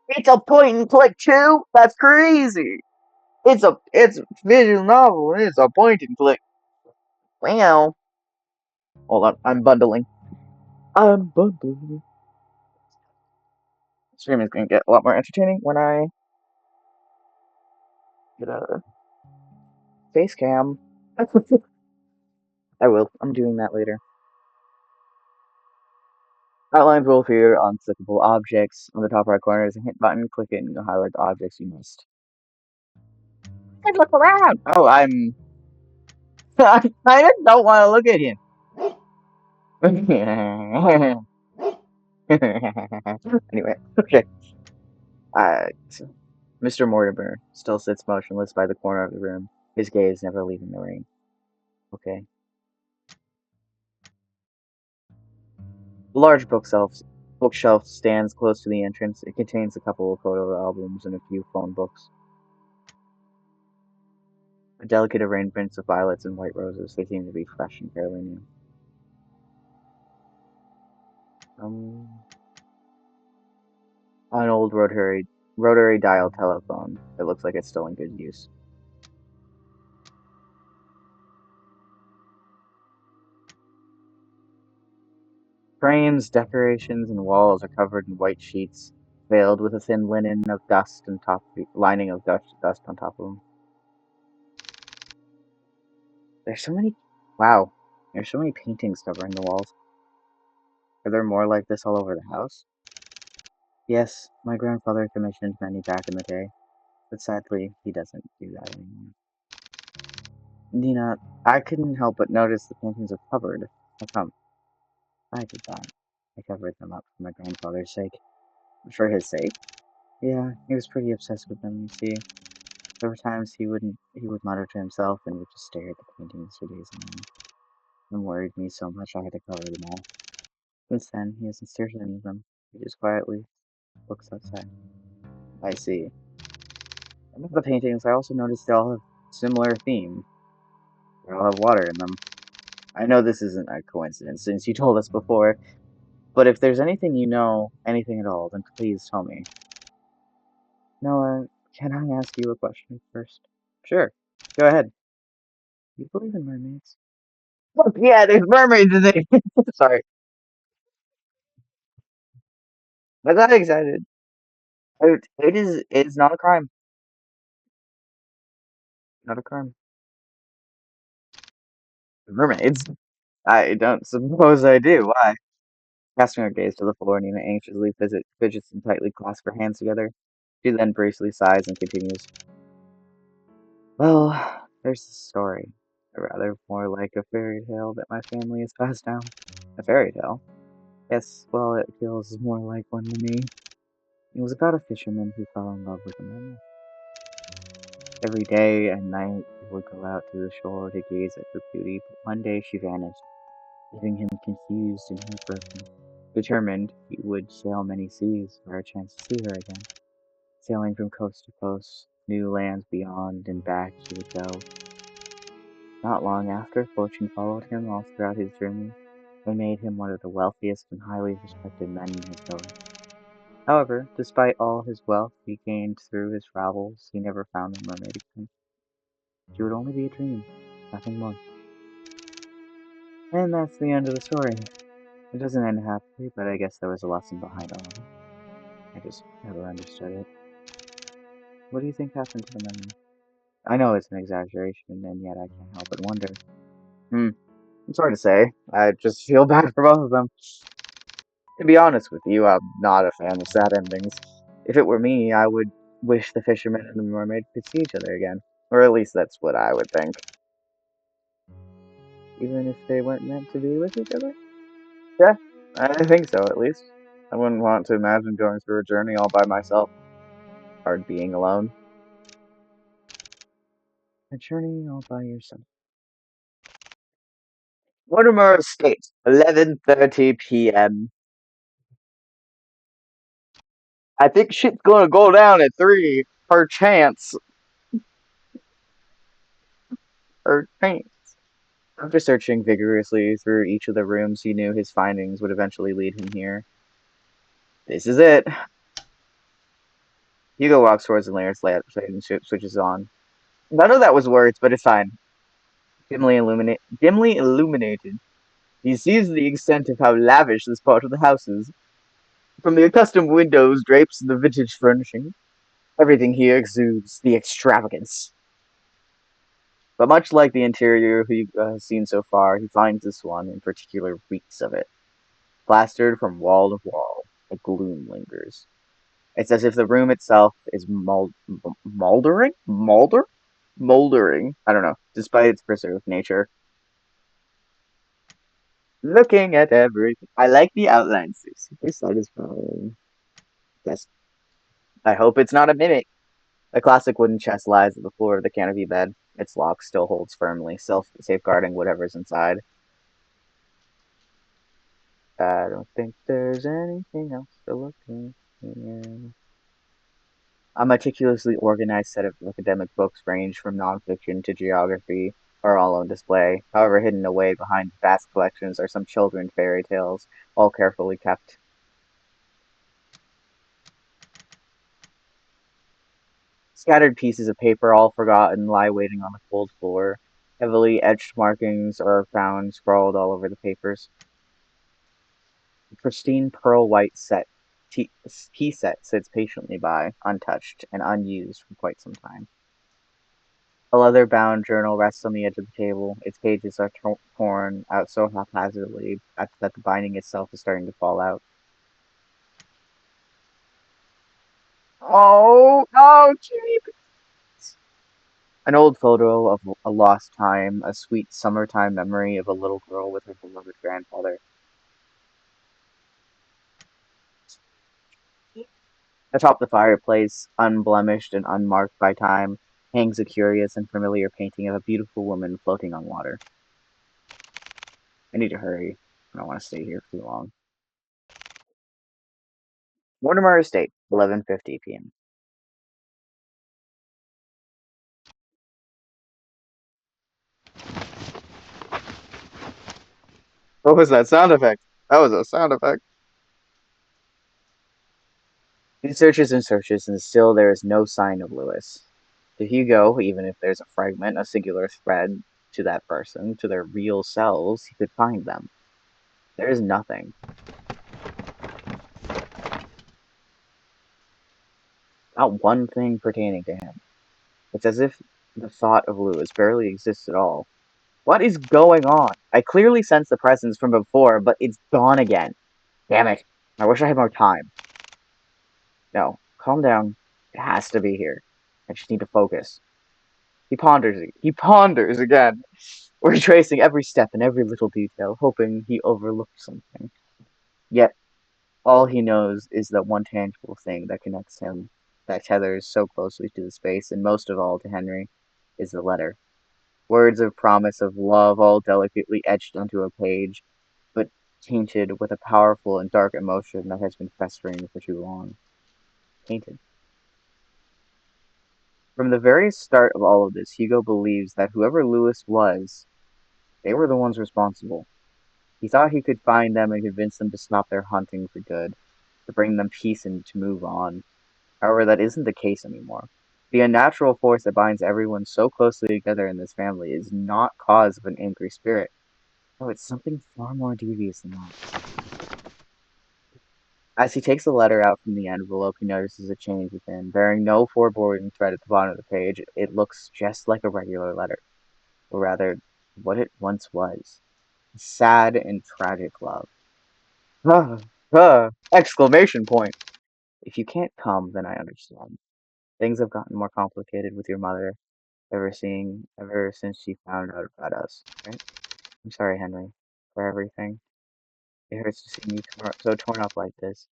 It's a point and click too? That's crazy! It's a visual novel, and it's a point and click. Wow. Hold on, I'm bundling. I'm bundling. Stream is gonna get a lot more entertaining when I get a face cam. I will. I'm doing that later. Outlines will appear on clickable objects. On the top right corner is a hint button. Click it and you'll highlight the objects you missed. Let's look around! Oh, I'm... I just don't want to look at him. Anyway, okay. So Mr. Mortimer still sits motionless by the corner of the room, his gaze never leaving the ring. Okay. The large bookshelf stands close to the entrance. It contains a couple of photo albums and a few phone books. A delicate arrangements of violets and white roses. They seem to be fresh and fairly new. An old rotary dial telephone. It looks like it's still in good use. Frames, decorations, and walls are covered in white sheets, veiled with a thin linen of dust and lining of dust on top of them. There's so many. Wow, there's so many paintings covering the walls. Are there more like this all over the house? Yes, my grandfather commissioned many back in the day, but sadly, he doesn't do that anymore. Nina, I couldn't help but notice the paintings are covered. How come? I did that. I covered them up for my grandfather's sake. For his sake? Yeah, he was pretty obsessed with them, you see. There were times he would mutter to himself and would just stare at the paintings for days on end. It worried me so much I had to cover them all. Since then, he hasn't stared at any of them. He just quietly looks outside. I see. Some of the paintings I also noticed they all have similar theme. They all have water in them. I know this isn't a coincidence since you told us before, but if there's anything you know, anything at all, then please tell me. Noah, can I ask you a question first? Sure. Go ahead. You believe in mermaids? Look, yeah, there's mermaids in there. Sorry. I got excited. It's not a crime. Not a crime. Mermaids? I don't suppose I do. Why? Casting her gaze to the floor, Nina anxiously fidgets and tightly clasps her hands together. She then briefly sighs and continues. Well, there's this story. Or rather, more like a fairy tale that my family has passed down. A fairy tale? Yes, well, it feels more like one to me. It was about a fisherman who fell in love with a mermaid. Every day and night he would go out to the shore to gaze at her beauty, but one day she vanished, leaving him confused and heartbroken. Determined, he would sail many seas for a chance to see her again. Sailing from coast to coast, new lands beyond and back he would go. Not long after, fortune followed him all throughout his journey and made him one of the wealthiest and highly respected men in his village. However, despite all his wealth he gained through his travels, he never found the mermaid again. She would only be a dream, nothing more. And that's the end of the story. It doesn't end happily, but I guess there was a lesson behind all of it. I just never understood it. What do you think happened to the mermaid? I know it's an exaggeration, and yet I can't help but wonder. It's hard to say. I just feel bad for both of them. To be honest with you, I'm not a fan of sad endings. If it were me, I would wish the fisherman and the mermaid could see each other again. Or at least that's what I would think. Even if they weren't meant to be with each other? Yeah, I think so, at least. I wouldn't want to imagine going through a journey all by myself. Hard being alone. A journey all by yourself. Mortimer Estate, 11:30 p.m. I think shit's gonna go down at 3. Per chance. Per chance. After searching vigorously through each of the rooms, he knew his findings would eventually lead him here. This is it. Hugo walks towards the layer's light and switches on. None of that was words, but it's fine. Dimly illuminated, he sees the extent of how lavish this part of the house is. From the accustomed windows, drapes, and the vintage furnishing, everything here exudes the extravagance. But much like the interior he has seen so far, he finds this one in particular reeks of it. Plastered from wall to wall, a gloom lingers. It's as if the room itself is moldering? Moldering? I don't know, despite its preserved nature. Looking at everything. I like the outlines. They're super satisfying. Yes. I hope it's not a mimic. A classic wooden chest lies at the floor of the canopy bed. Its lock still holds firmly, safeguarding whatever's inside. I don't think there's anything else to look at here. A meticulously organized set of academic books range from nonfiction to geography are all on display. However, hidden away behind vast collections are some children's fairy tales, all carefully kept. Scattered pieces of paper, all forgotten, lie waiting on the cold floor. Heavily etched markings are found scrawled all over the papers. Pristine pearl white tea set sits patiently by, untouched and unused for quite some time. A leather-bound journal rests on the edge of the table. Its pages are torn out so haphazardly that the binding itself is starting to fall out. Oh, Jimmy! An old photo of a lost time, a sweet summertime memory of a little girl with her beloved grandfather. Atop the fireplace, unblemished and unmarked by time, hangs a curious and familiar painting of a beautiful woman floating on water. I need to hurry. I don't want to stay here too long. Mortimer Estate, 11:50 p.m. What was that sound effect? That was a sound effect. He searches and searches, and still there is no sign of Lewis. To Hugo, even if there's a fragment, a singular thread to that person, to their real selves, he could find them. There is nothing. Not one thing pertaining to him. It's as if the thought of Lewis barely exists at all. What is going on? I clearly sense the presence from before, but it's gone again. Damn it. I wish I had more time. No, calm down. It has to be here. I just need to focus. He ponders again, retracing every step and every little detail, hoping he overlooked something. Yet, all he knows is that one tangible thing that connects him, that tethers so closely to the space, and most of all to Henry, is the letter. Words of promise, of love, all delicately etched onto a page, but tainted with a powerful and dark emotion that has been festering for too long. Tainted. From the very start of all of this, Hugo believes that whoever Lewis was, they were the ones responsible. He thought he could find them and convince them to stop their hunting for good, to bring them peace and to move on. However, that isn't the case anymore. The unnatural force that binds everyone so closely together in this family is not cause of an angry spirit. No, it's something far more devious than that. As he takes the letter out from the envelope, he notices a change within. Bearing no foreboding thread at the bottom of the page, it looks just like a regular letter, or rather, what it once was. Sad and tragic love. Ah, exclamation point. If you can't come, then I understand. Things have gotten more complicated with your mother ever since she found out about us, right? I'm sorry, Henry, for everything. It hurts to see you so torn up like this.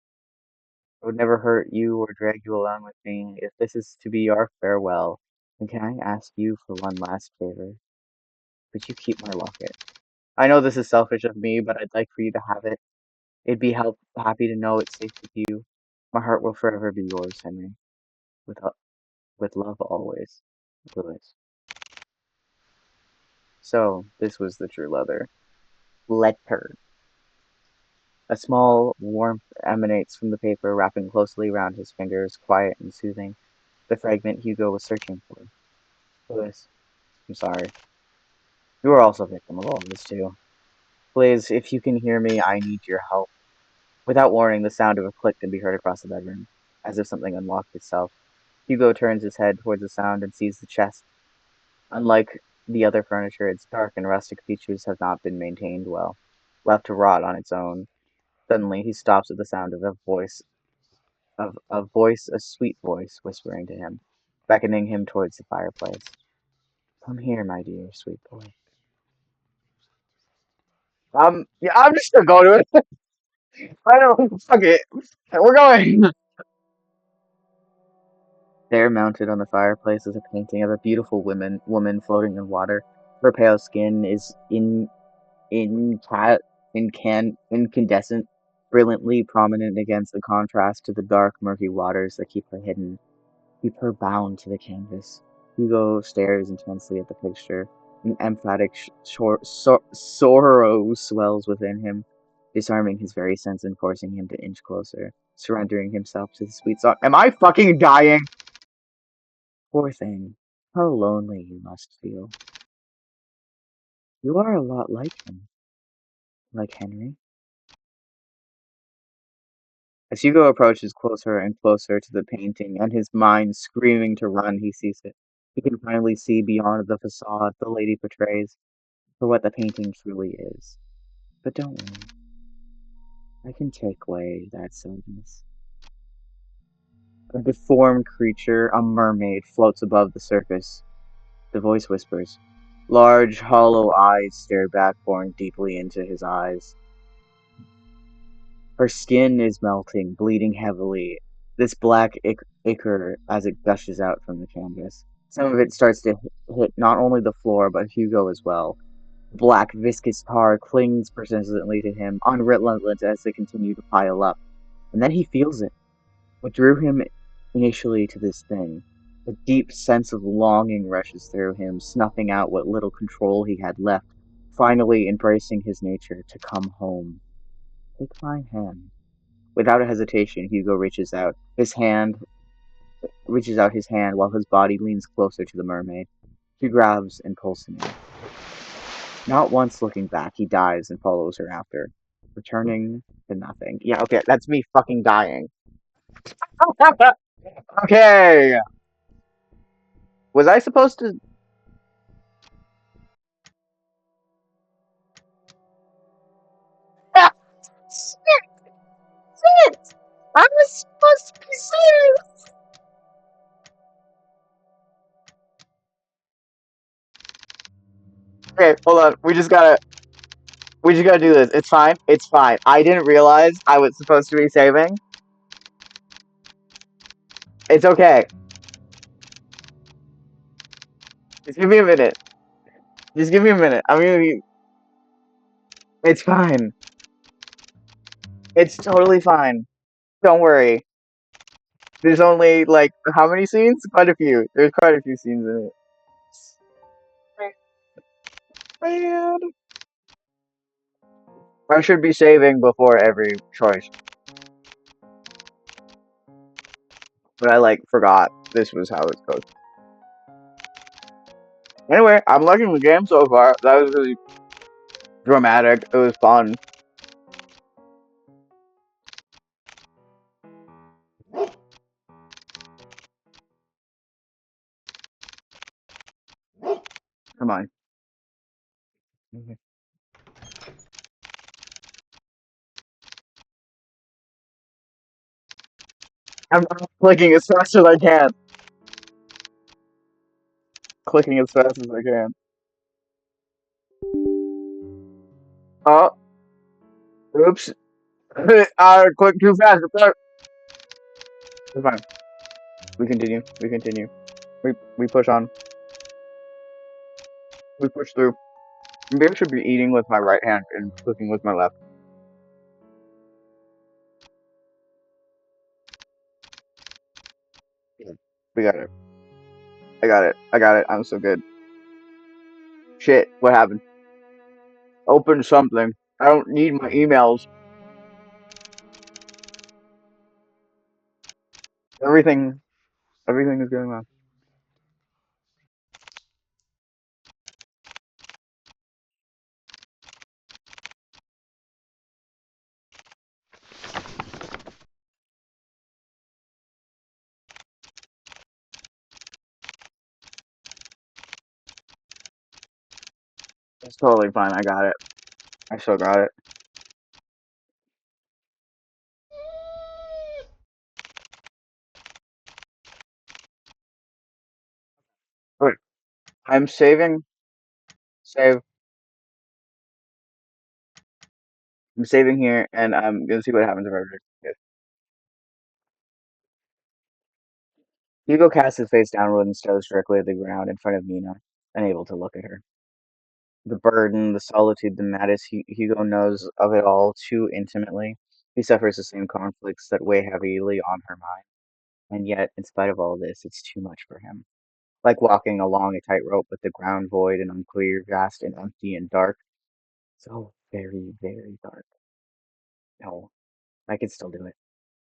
I would never hurt you or drag you along with me. If this is to be our farewell, then can I ask you for one last favor? Could you keep my locket? I know this is selfish of me, but I'd like for you to have it. It'd be happy to know it's safe with you. My heart will forever be yours, Henry. With, uh, with love always, Lewis. So, this was the true letter. A small warmth emanates from the paper, wrapping closely around his fingers, quiet and soothing. The fragment Hugo was searching for. Lewis, I'm sorry. You are also a victim of all this, too. Please, if you can hear me, I need your help. Without warning, the sound of a click can be heard across the bedroom, as if something unlocked itself. Hugo turns his head towards the sound and sees the chest. Unlike the other furniture, its dark and rustic features have not been maintained well, left to rot on its own. Suddenly, he stops at the sound of a sweet voice, whispering to him, beckoning him towards the fireplace. Come here, my dear, sweet boy. Yeah, I'm just gonna go to it. I don't, fuck it. We're going. There, mounted on the fireplace, is a painting of a beautiful woman floating in water. Her pale skin is inca- incandescent, brilliantly prominent against the contrast to the dark, murky waters that keep her bound to the canvas. Hugo stares intensely at the picture. An emphatic sorrow swells within him, disarming his very sense and forcing him to inch closer, surrendering himself to the sweet song. Am I fucking dying? Poor thing. How lonely you must feel. You are a lot like him. Like Henry. As Hugo approaches closer and closer to the painting, and his mind screaming to run, he sees it. He can finally see beyond the facade the lady portrays for what the painting truly is. But don't worry, I can take away that sadness. A deformed creature, a mermaid, floats above the surface. The voice whispers. Large, hollow eyes stare back, boring deeply into his eyes. Her skin is melting, bleeding heavily. This black ichor as it gushes out from the canvas. Some of it starts to hit not only the floor, but Hugo as well. Black, viscous tar clings persistently to him, unrelentless as they continue to pile up. And then he feels it. What drew him initially to this thing. A deep sense of longing rushes through him, snuffing out what little control he had left, finally embracing his nature to come home. Take my hand. Without a hesitation, Hugo reaches out his hand while his body leans closer to the mermaid. She grabs and pulls him in. Not once looking back, he dives and follows her after, returning to nothing. Yeah, okay, that's me fucking dying. Okay! Was I supposed to? Shit! Shit! I was supposed to be serious! Okay, hold on. We just gotta do this. It's fine. It's fine. I didn't realize I was supposed to be saving. It's okay. Just give me a minute. Just give me a minute. I'm gonna be. It's fine. It's totally fine. Don't worry. There's only like how many scenes? Quite a few. There's quite a few scenes in it. Man, I should be saving before every choice, but I like forgot this was how it goes. Anyway, I'm liking the game so far. That was really dramatic. It was fun. Come on. I'm clicking as fast as I can. Clicking as fast as I can. Oh, oops. I clicked too fast. It's fine. We continue. We continue. We push on. We push through. Maybe I should be eating with my right hand and cooking with my left. Yeah. We got it. I got it. I got it. I'm so good. Shit. What happened? Open something. I don't need my emails. Everything. Everything is going well. It's totally fine. I got it. I still got it. Wait. I'm saving. Save. I'm saving here, and I'm gonna see what happens if I reject it. Hugo casts his face downward and stares directly at the ground in front of Nina, unable to look at her. The burden, the solitude, the madness, Hugo knows of it all too intimately. He suffers the same conflicts that weigh heavily on her mind. And yet, in spite of all this, it's too much for him. Like walking along a tightrope with the ground void and unclear, vast and empty and dark. So very, very dark. No, I can still do it.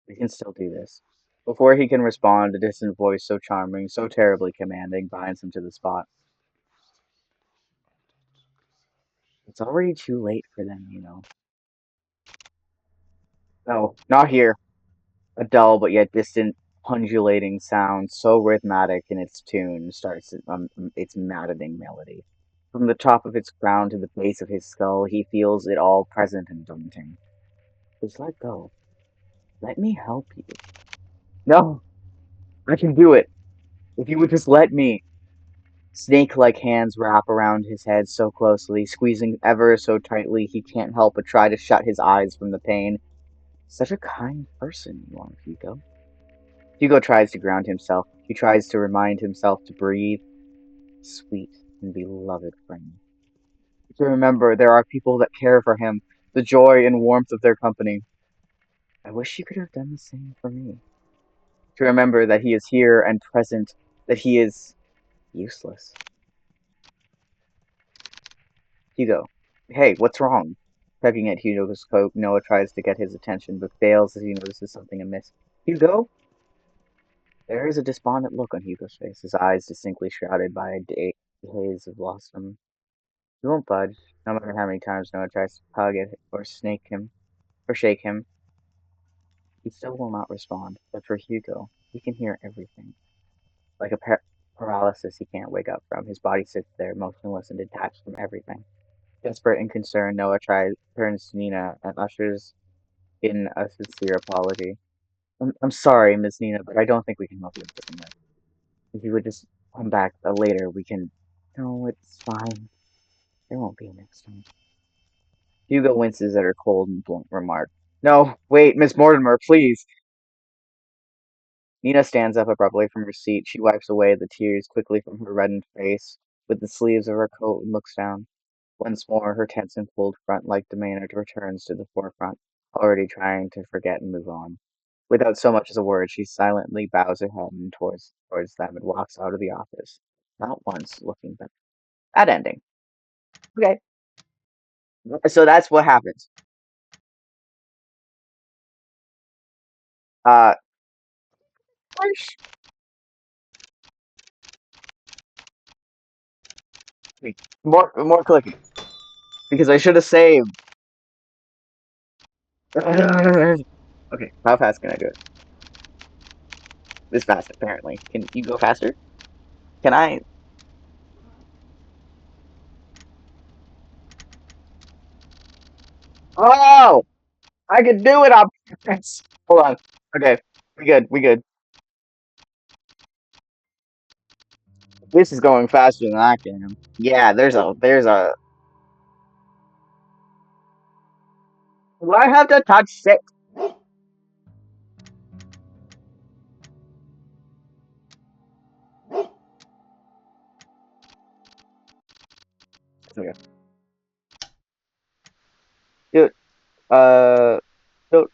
We can still do this. Before he can respond, a distant voice so charming, so terribly commanding, binds him to the spot. It's already too late for them, you know. No, not here. A dull but yet distant undulating sound, so rhythmic in its tune, starts its maddening melody. From the top of its crown to the base of his skull, he feels it all present and daunting. Just let go. Let me help you. No, I can do it. If you would just let me. Snake-like hands wrap around his head so closely, squeezing ever so tightly he can't help but try to shut his eyes from the pain. Such a kind person you are, Hugo. Hugo tries to ground himself. He tries to remind himself to breathe. Sweet and beloved friend. To remember there are people that care for him, the joy and warmth of their company. I wish you could have done the same for me. To remember that he is here and present, that he is useless. Hugo. Hey, what's wrong? Tugging at Hugo's coat, Noah tries to get his attention, but fails as he notices something amiss. Hugo? There is a despondent look on Hugo's face, his eyes distinctly shrouded by a haze of blossom. He won't budge, no matter how many times Noah tries to hug it or snake him or shake him. He still will not respond. But for Hugo, he can hear everything. Like a paralysis he can't wake up from, his body sits there, motionless and detached from everything. Desperate and concerned, Noah turns to Nina and ushers in a sincere apology. I'm sorry, Miss Nina, but I don't think we can help you in this way. If you would just come back later, we can. No, it's fine. There won't be next time. Hugo winces at her cold and blunt remark. No, wait, Miss Mortimer, please. Nina stands up abruptly from her seat. She wipes away the tears quickly from her reddened face with the sleeves of her coat and looks down. Once more, her tense and pulled front-like demeanor returns to the forefront, already trying to forget and move on. Without so much as a word, she silently bows her head and towards them and walks out of the office, not once looking back. That ending. Okay, so that's what happens. Uh, wait, more clicking because I should have saved. Okay, how fast can I do it? This fast, apparently. Can you go faster? Can I? Oh, I can do it. Hold on. Okay, we good. We good. This is going faster than I can. Yeah, there's a. Do I have to touch six? Okay. Dude, uh, dude,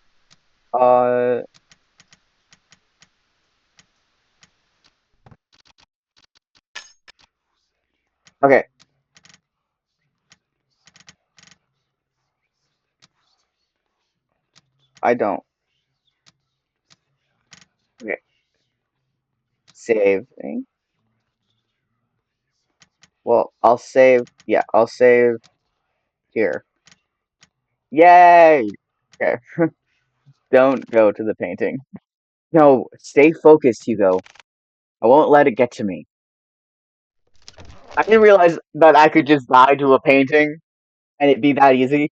uh, okay, I don't. Okay, saving. Well, I'll save. Yeah, I'll save here. Yay! Okay, don't go to the painting. No, stay focused, Hugo. I won't let it get to me. I didn't realize that I could just die to a painting and it be that easy.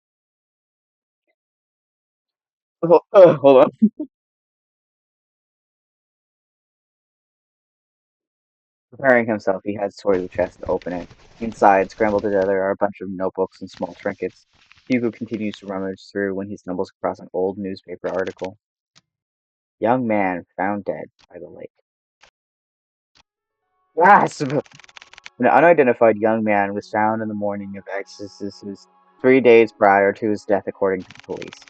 Hold on. Preparing himself, he heads toward the chest to open it. Inside, scrambled together, are a bunch of notebooks and small trinkets. Hugo continues to rummage through when he stumbles across an old newspaper article. Young man found dead by the lake. Gasp! An unidentified young man was found in the morning of exorcisms 3 days prior to his death, according to the police.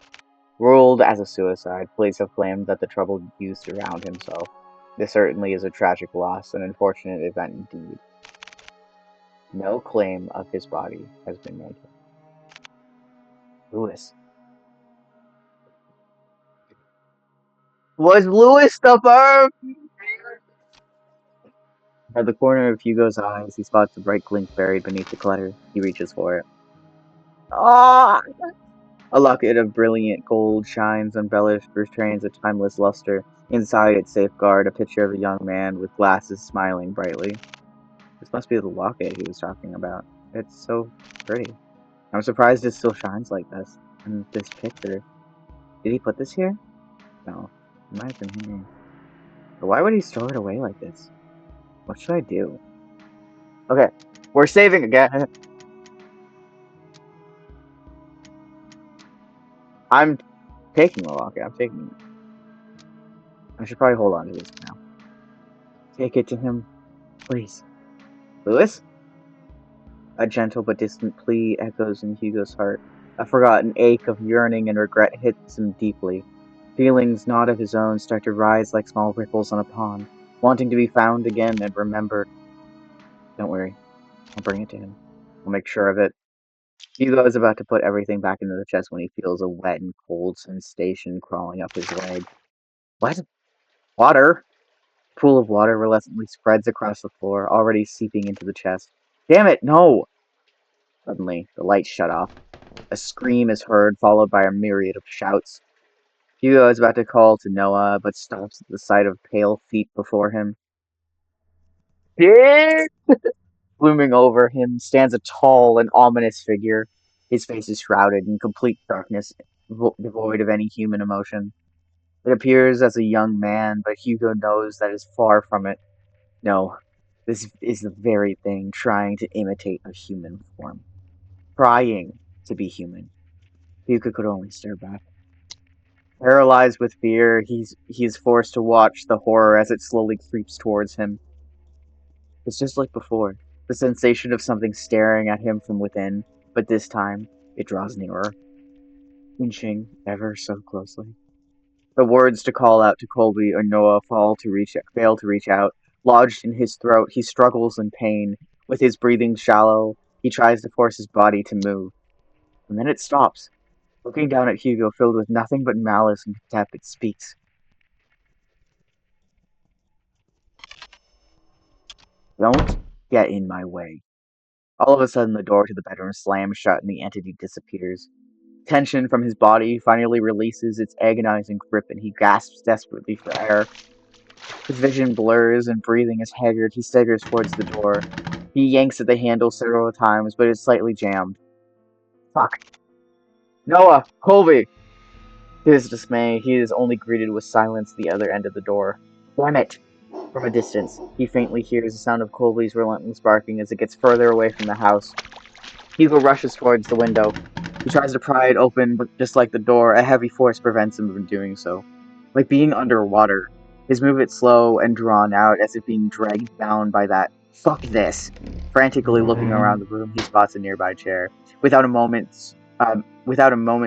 Ruled as a suicide, police have claimed that the trouble used to drown himself. This certainly is a tragic loss, an unfortunate event indeed. No claim of his body has been made. Lewis. Was Lewis the perp? At the corner of Hugo's eyes, he spots a bright glint buried beneath the clutter. He reaches for it. Oh! A locket of brilliant gold shines, embellished, retains a timeless luster. Inside its safeguard, a picture of a young man with glasses smiling brightly. This must be the locket he was talking about. It's so pretty. I'm surprised it still shines like this. And this picture. Did he put this here? No. It might have been here. But why would he store it away like this? What should I do? Okay. We're saving again. I'm taking the locket. I'm taking it. I should probably hold on to this now. Take it to him, please. Louis? A gentle but distant plea echoes in Hugo's heart. A forgotten ache of yearning and regret hits him deeply. Feelings not of his own start to rise like small ripples on a pond, wanting to be found again and remembered. Don't worry, I'll bring it to him. I'll make sure of it. Hugo is about to put everything back into the chest when he feels a wet and cold sensation crawling up his leg. What? Water? A pool of water reluctantly spreads across the floor, already seeping into the chest. Damn it, no! Suddenly, the lights shut off. A scream is heard, followed by a myriad of shouts. Hugo is about to call to Noah, but stops at the sight of pale feet before him. Here! Looming over him stands a tall and ominous figure. His face is shrouded in complete darkness, devoid of any human emotion. It appears as a young man, but Hugo knows that is far from it. No, this is the very thing trying to imitate a human form. Trying to be human. Hugo could only stare back. Paralyzed with fear, he's forced to watch the horror as it slowly creeps towards him. It's just like before, the sensation of something staring at him from within, but this time it draws nearer, inching ever so closely. The words to call out to Colby or Noah fail to reach out. Lodged in his throat, he struggles in pain. With his breathing shallow, he tries to force his body to move. And then it stops. Looking down at Hugo, filled with nothing but malice and contempt, it speaks. Don't get in my way. All of a sudden, the door to the bedroom slams shut and the entity disappears. Tension from his body finally releases its agonizing grip and he gasps desperately for air. His vision blurs and breathing is haggard. He staggers towards the door. He yanks at the handle several times, but it's slightly jammed. Fuck. Noah! Colby! To his dismay, he is only greeted with silence at the other end of the door. Damn it! From a distance, he faintly hears the sound of Colby's relentless barking as it gets further away from the house. Hugo rushes towards the window. He tries to pry it open, but just like the door, a heavy force prevents him from doing so. Like being underwater, his movement slow and drawn out as if being dragged down by that "fuck this." Frantically looking around the room, he spots a nearby chair. Without a moment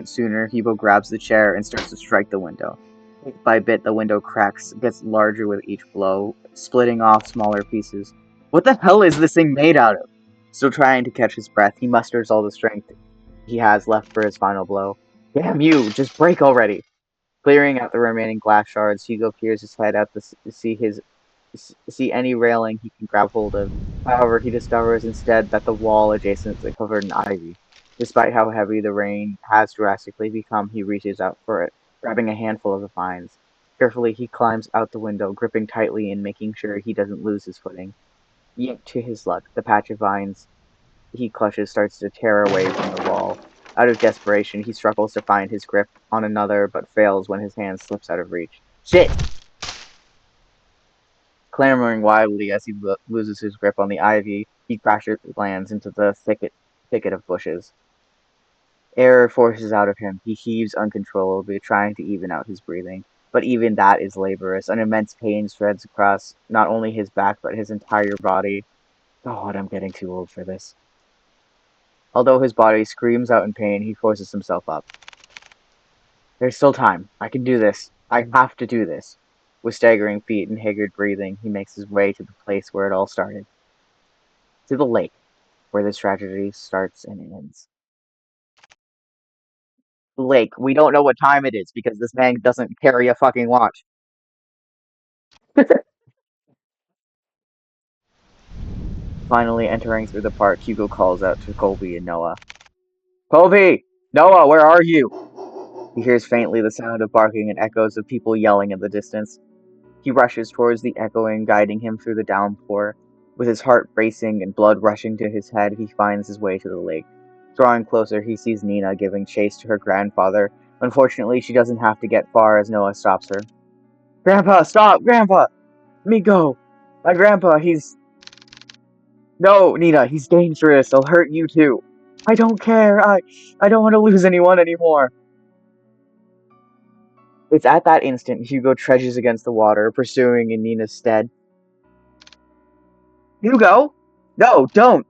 sooner, Hugo grabs the chair and starts to strike the window. Bit by bit, the window cracks, gets larger with each blow, splitting off smaller pieces. What the hell is this thing made out of? Still trying to catch his breath, he musters all the strength he has left for his final blow. Damn you! Just break already! Clearing out the remaining glass shards, Hugo peers his head out to see any railing he can grab hold of. However, he discovers instead that the wall adjacent is covered in ivy. Despite how heavy the rain has drastically become, he reaches out for it, grabbing a handful of the vines. Carefully, he climbs out the window, gripping tightly and making sure he doesn't lose his footing. Yet, to his luck, the patch of vines he clutches starts to tear away from the wall. Out of desperation, he struggles to find his grip on another, but fails when his hand slips out of reach. Shit! Clamoring wildly as he loses his grip on the ivy, he crashes lands into the thicket of bushes. Air forces out of him. He heaves uncontrollably, trying to even out his breathing. But even that is laborious. An immense pain spreads across not only his back, but his entire body. God, I'm getting too old for this. Although his body screams out in pain, he forces himself up. There's still time. I can do this. I have to do this. With staggering feet and haggard breathing, he makes his way to the place where it all started. To the lake, where this tragedy starts and ends. The lake. We don't know what time it is because this man doesn't carry a fucking watch. Finally entering through the park, Hugo calls out to Colby and Noah. Colby! Noah, where are you? He hears faintly the sound of barking and echoes of people yelling in the distance. He rushes towards the echoing, guiding him through the downpour. With his heart racing and blood rushing to his head, he finds his way to the lake. Drawing closer, he sees Nina giving chase to her grandfather. Unfortunately, she doesn't have to get far as Noah stops her. Grandpa, stop! Grandpa! Let me go! My grandpa, he's... No, Nina, he's dangerous. He'll hurt you too. I don't care. I don't want to lose anyone anymore. It's at that instant Hugo trudges against the water, pursuing in Nina's stead. Hugo? No, don't!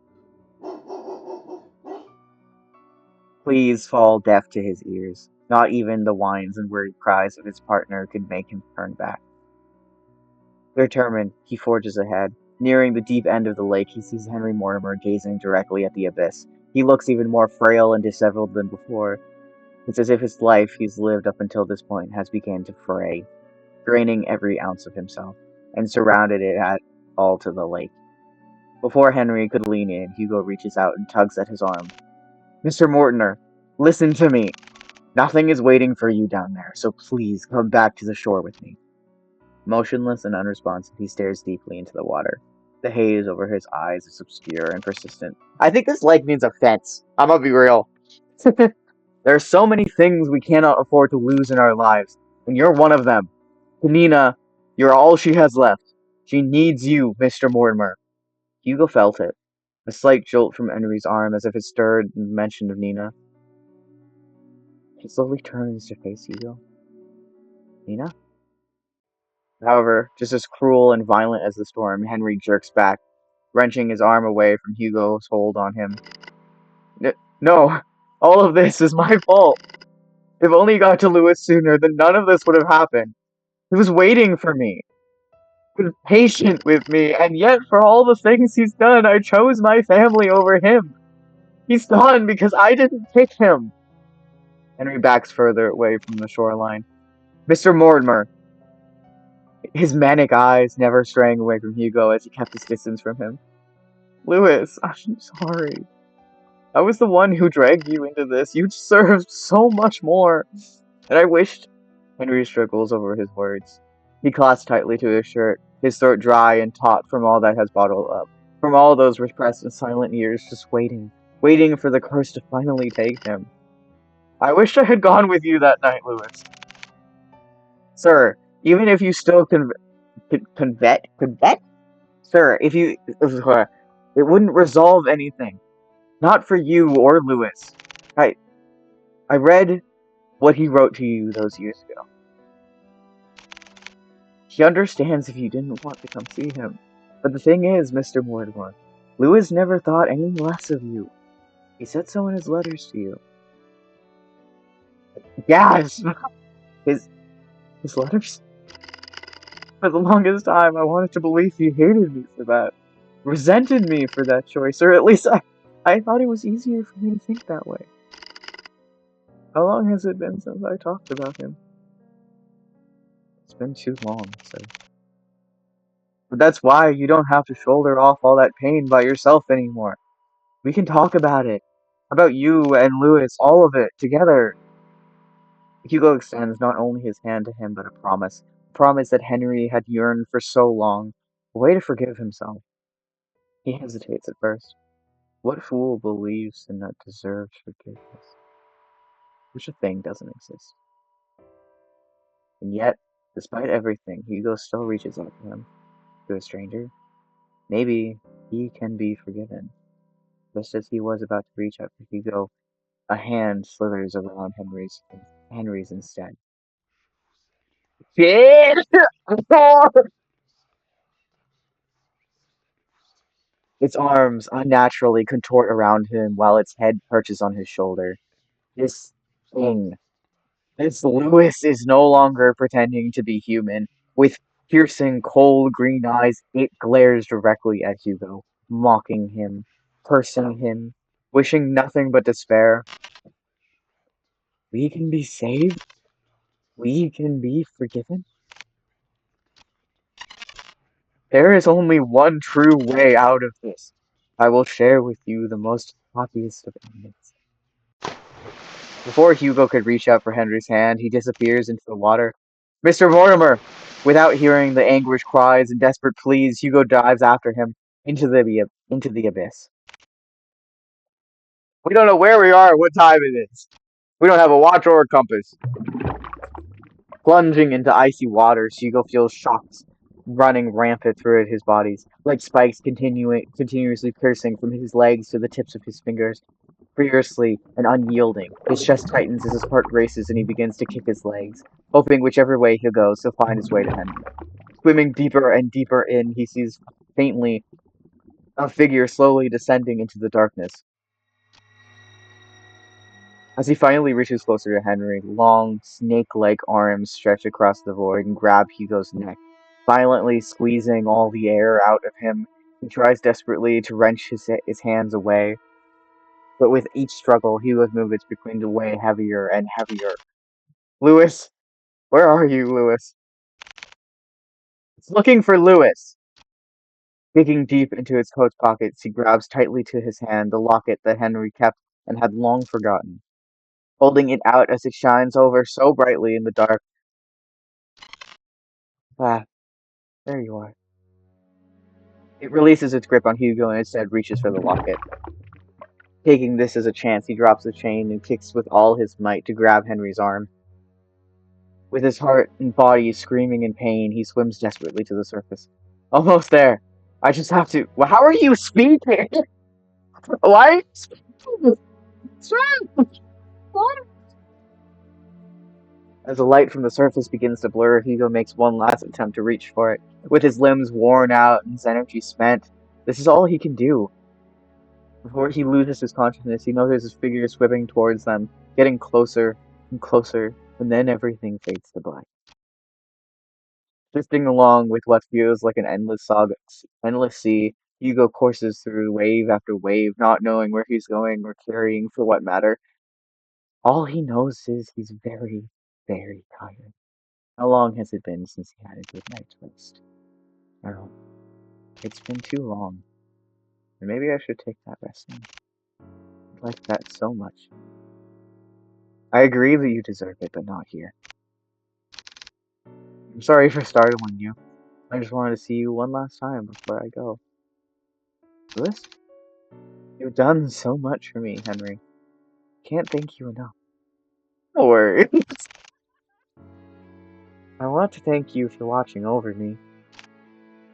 Pleas fall deaf to his ears. Not even the whines and worried cries of his partner could make him turn back. Determined, he forges ahead. Nearing the deep end of the lake, he sees Henry Mortimer gazing directly at the abyss. He looks even more frail and disheveled than before. It's as if his life he's lived up until this point has begun to fray, draining every ounce of himself, and surrounded it at all to the lake. Before Henry could lean in, Hugo reaches out and tugs at his arm. Mr. Mortimer, listen to me. Nothing is waiting for you down there, so please come back to the shore with me. Motionless and unresponsive, he stares deeply into the water. The haze over his eyes is obscure and persistent. I think this lake needs a fence. I'm gonna be real. There are so many things we cannot afford to lose in our lives, and you're one of them. To Nina, you're all she has left. She needs you, Mr. Mortimer. Hugo felt it. A slight jolt from Henry's arm as if it stirred the mention of Nina. He slowly turns to face Hugo. Nina? However, just as cruel and violent as the storm, Henry jerks back, wrenching his arm away from Hugo's hold on him. No, all of this is my fault. If only he got to Lewis sooner, then none of this would have happened. He was waiting for me. He was patient with me, and yet for all the things he's done, I chose my family over him. He's gone because I didn't pick him. Henry backs further away from the shoreline. Mr. Mortimer, his manic eyes never straying away from Hugo as he kept his distance from him. Lewis, I'm sorry. I was the one who dragged you into this. You deserved so much more. And I wished... Henry struggles over his words. He clasps tightly to his shirt, his throat dry and taut from all that has bottled up. From all those repressed and silent years, just waiting. Waiting for the curse to finally take him. I wished I had gone with you that night, Lewis. Sir, even if you still convet? Sir, if you... it wouldn't resolve anything. Not for you or Lewis. I read what he wrote to you those years ago. He understands if you didn't want to come see him. But the thing is, Mr. Mortimer, Lewis never thought any less of you. He said so in his letters to you. Yes! His letters? For the longest time, I wanted to believe he hated me for that. Resented me for that choice, or at least I thought it was easier for me to think that way. How long has it been since I talked about him? It's been too long, sir. But that's why you don't have to shoulder off all that pain by yourself anymore. We can talk about it. About you and Lewis, all of it, together. Hugo extends not only his hand to him, but a promise. A promise that Henry had yearned for so long. A way to forgive himself. He hesitates at first. What fool believes in that deserved forgiveness? Such a thing doesn't exist. And yet, despite everything, Hugo still reaches out to him. To a stranger. Maybe he can be forgiven. Just as he was about to reach out for Hugo, a hand slithers around Henry's instead. Shit! Its arms unnaturally contort around him while its head perches on his shoulder. This thing, this Lewis is no longer pretending to be human. With piercing, cold green eyes, it glares directly at Hugo, mocking him, cursing him, wishing nothing but despair. We can be saved? We can be forgiven? There is only one true way out of this. I will share with you the most happiest of endings. Before Hugo could reach out for Henry's hand, he disappears into the water. Mr. Mortimer! Without hearing the anguished cries and desperate pleas, Hugo dives after him into the abyss. We don't know where we are or what time it is. We don't have a watch or a compass. Plunging into icy waters, Hugo feels shocks running rampant through his body, like spikes continuously piercing from his legs to the tips of his fingers. Fiercely and unyielding, his chest tightens as his heart races and he begins to kick his legs, hoping whichever way he goes, he'll find his way to Henry. Swimming deeper and deeper in, he sees faintly a figure slowly descending into the darkness. As he finally reaches closer to Henry, long, snake-like arms stretch across the void and grab Hugo's neck, violently squeezing all the air out of him. He tries desperately to wrench his hands away, but with each struggle, Hugo's movements begin to weigh heavier and heavier. Lewis! Where are you, Lewis? It's looking for Lewis! Digging deep into his coat pockets, he grabs tightly to his hand the locket that Henry kept and had long forgotten, holding it out as it shines over so brightly in the dark. Ah, there you are. It releases its grip on Hugo and instead reaches for the locket. Taking this as a chance, he drops the chain and kicks with all his might to grab Henry's arm. With his heart and body screaming in pain, he swims desperately to the surface. Almost there. I just have to. Well, how are you speaking? Why? As the light from the surface begins to blur, Hugo makes one last attempt to reach for it. With his limbs worn out and his energy spent, this is all he can do. Before he loses his consciousness, he notices his figure swimming towards them, getting closer and closer, and then everything fades to black. Drifting along with what feels like an endless sea, Hugo courses through wave after wave, not knowing where he's going or caring for what matter. All he knows is he's very, very tired. How long has it been since he had a good night's rest? Oh, it's been too long. And maybe I should take that rest now. I'd like that so much. I agree that you deserve it, but not here. I'm sorry for startling you. I just wanted to see you one last time before I go. Lewis? You've done so much for me, Henry. Can't thank you enough. No worries. I want to thank you for watching over me.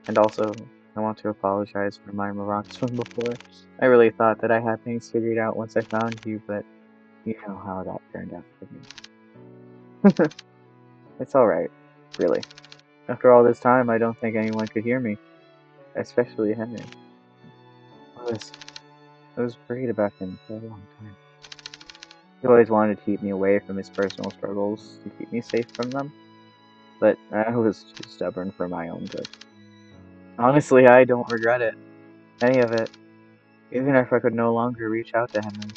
And also, I want to apologize for my rocks from before. I really thought that I had things figured out once I found you, but you know how that turned out for me. It's alright, really. After all this time, I don't think anyone could hear me. Especially Henry. I was worried about him for a long time. He always wanted to keep me away from his personal struggles, to keep me safe from them. But I was too stubborn for my own good. Honestly, I don't regret it. Any of it. Even if I could no longer reach out to Henry.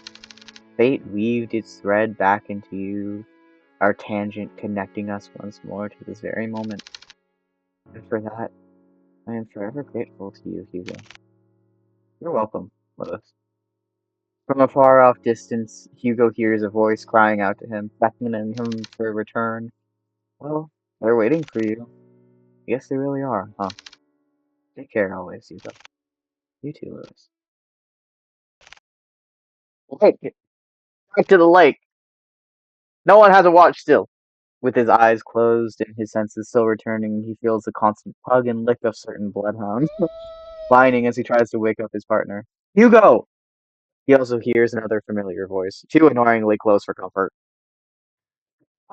Fate weaved its thread back into you, our tangent connecting us once more to this very moment. And for that, I am forever grateful to you, Hugo. You're welcome, Lewis. From a far-off distance, Hugo hears a voice crying out to him, beckoning him for a return. Well, they're waiting for you. Yes, they really are, huh? Take care always, Hugo. You too, Lewis. Hey, back to the lake! No one has a watch still! With his eyes closed and his senses still returning, he feels the constant tug and lick of certain bloodhounds, whining as he tries to wake up his partner. Hugo! He also hears another familiar voice, too annoyingly close for comfort.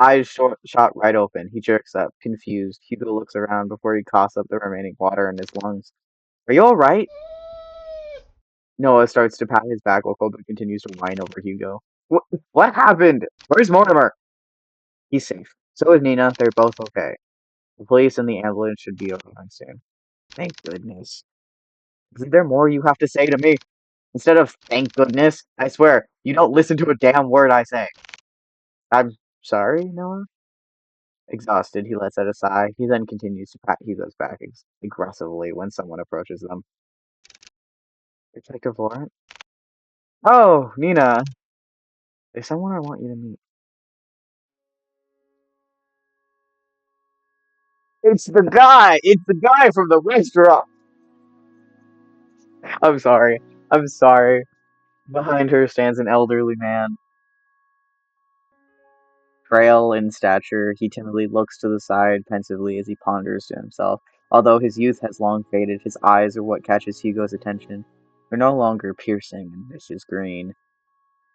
Eyes shot right open, he jerks up, confused. Hugo looks around before he coughs up the remaining water in his lungs. Are you alright? Noah starts to pat his back while Colby continues to whine over Hugo. What happened? Where's Mortimer? He's safe. So is Nina. They're both okay. The police and the ambulance should be arriving soon. Thank goodness. Isn't there more you have to say to me? Instead of thank goodness, I swear, you don't listen to a damn word I say. I'm sorry, Noah? Exhausted, he lets out a sigh. He then continues to pat Hugo's back aggressively when someone approaches them. Detective Laurent? Oh, Nina. There's someone I want you to meet. It's the guy! It's the guy from the restaurant! I'm sorry. I'm sorry. Behind her stands an elderly man. Frail in stature, he timidly looks to the side pensively as he ponders to himself. Although his youth has long faded, his eyes are what catches Hugo's attention. They're no longer piercing and vicious green,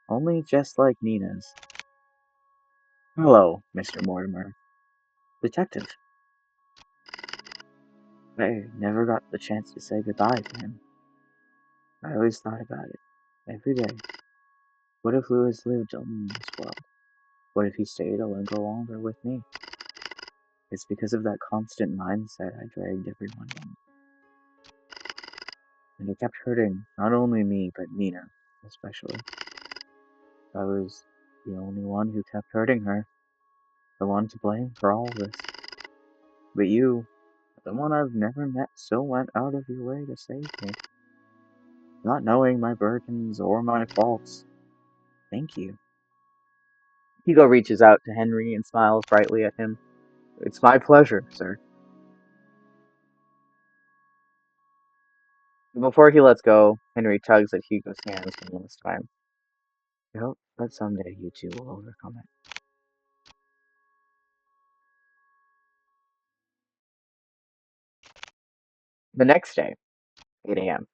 only just like Nina's. Hello, Mr. Mortimer. Detective. I never got the chance to say goodbye to him. I always thought about it. Every day. What if Louis lived only in this world? What if he stayed a little longer with me? It's because of that constant mindset I dragged everyone in. And it kept hurting not only me, but Nina, especially. I was the only one who kept hurting her, the one to blame for all this. But you, someone I've never met, still went out of your way to save me. Not knowing my burdens or my faults. Thank you. Hugo reaches out to Henry and smiles brightly at him. It's my pleasure, sir. Before he lets go, Henry tugs at Hugo's hands one last time. I hope that someday you two will overcome it. The next day, 8 a.m.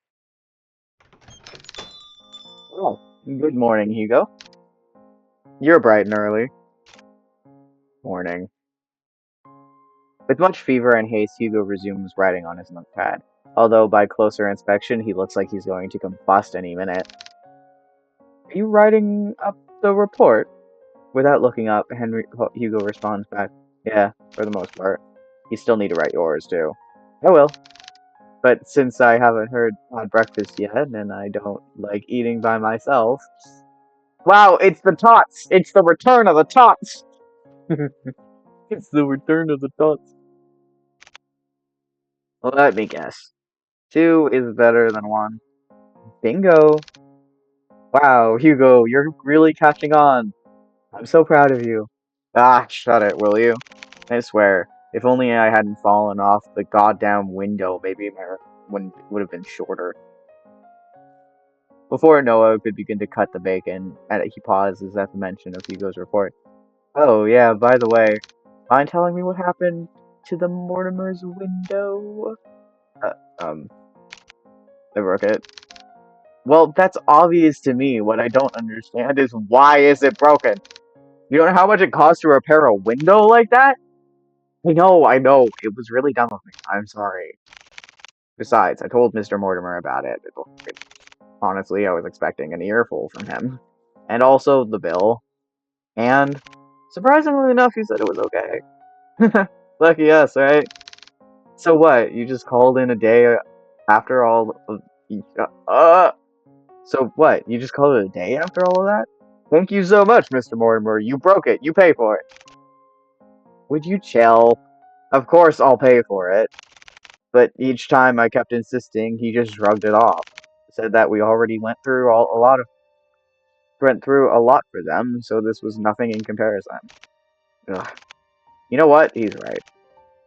Oh, good morning, Hugo. You're bright and early. Morning. With much fever and haste, Hugo resumes writing on his notepad. Although by closer inspection, he looks like he's going to combust any minute. Are you writing up the report? Without looking up, Hugo responds back, yeah, for the most part. You still need to write yours, too. I will. But since I haven't had breakfast yet, and I don't like eating by myself... Wow, it's the tots! It's the return of the tots! It's the return of the tots. Let me guess. 2 is better than 1. Bingo! Wow, Hugo, you're really catching on. I'm so proud of you. Ah, shut it, will you? I swear, if only I hadn't fallen off the goddamn window, maybe my would have been shorter. Before Noah could begin to cut the bacon, he pauses at the mention of Hugo's report. Oh, yeah, by the way, mind telling me what happened to the Mortimer's window? I broke it. Well, that's obvious to me. What I don't understand is why is it broken? You don't know how much it costs to repair a window like that? I know. It was really dumb of me. I'm sorry. Besides, I told Mr. Mortimer about it. Honestly, I was expecting an earful from him. And also the bill. And, surprisingly enough, he said it was okay. Lucky us, right? So what? You just called in a day after all of... So what? You just called it a day after all of that? Thank you so much, Mr. Mortimer. You broke it. You pay for it. Would you chill? Of course I'll pay for it. But each time I kept insisting, he just shrugged it off. Said that we already went through a lot for them, so this was nothing in comparison. Ugh. You know what? He's right.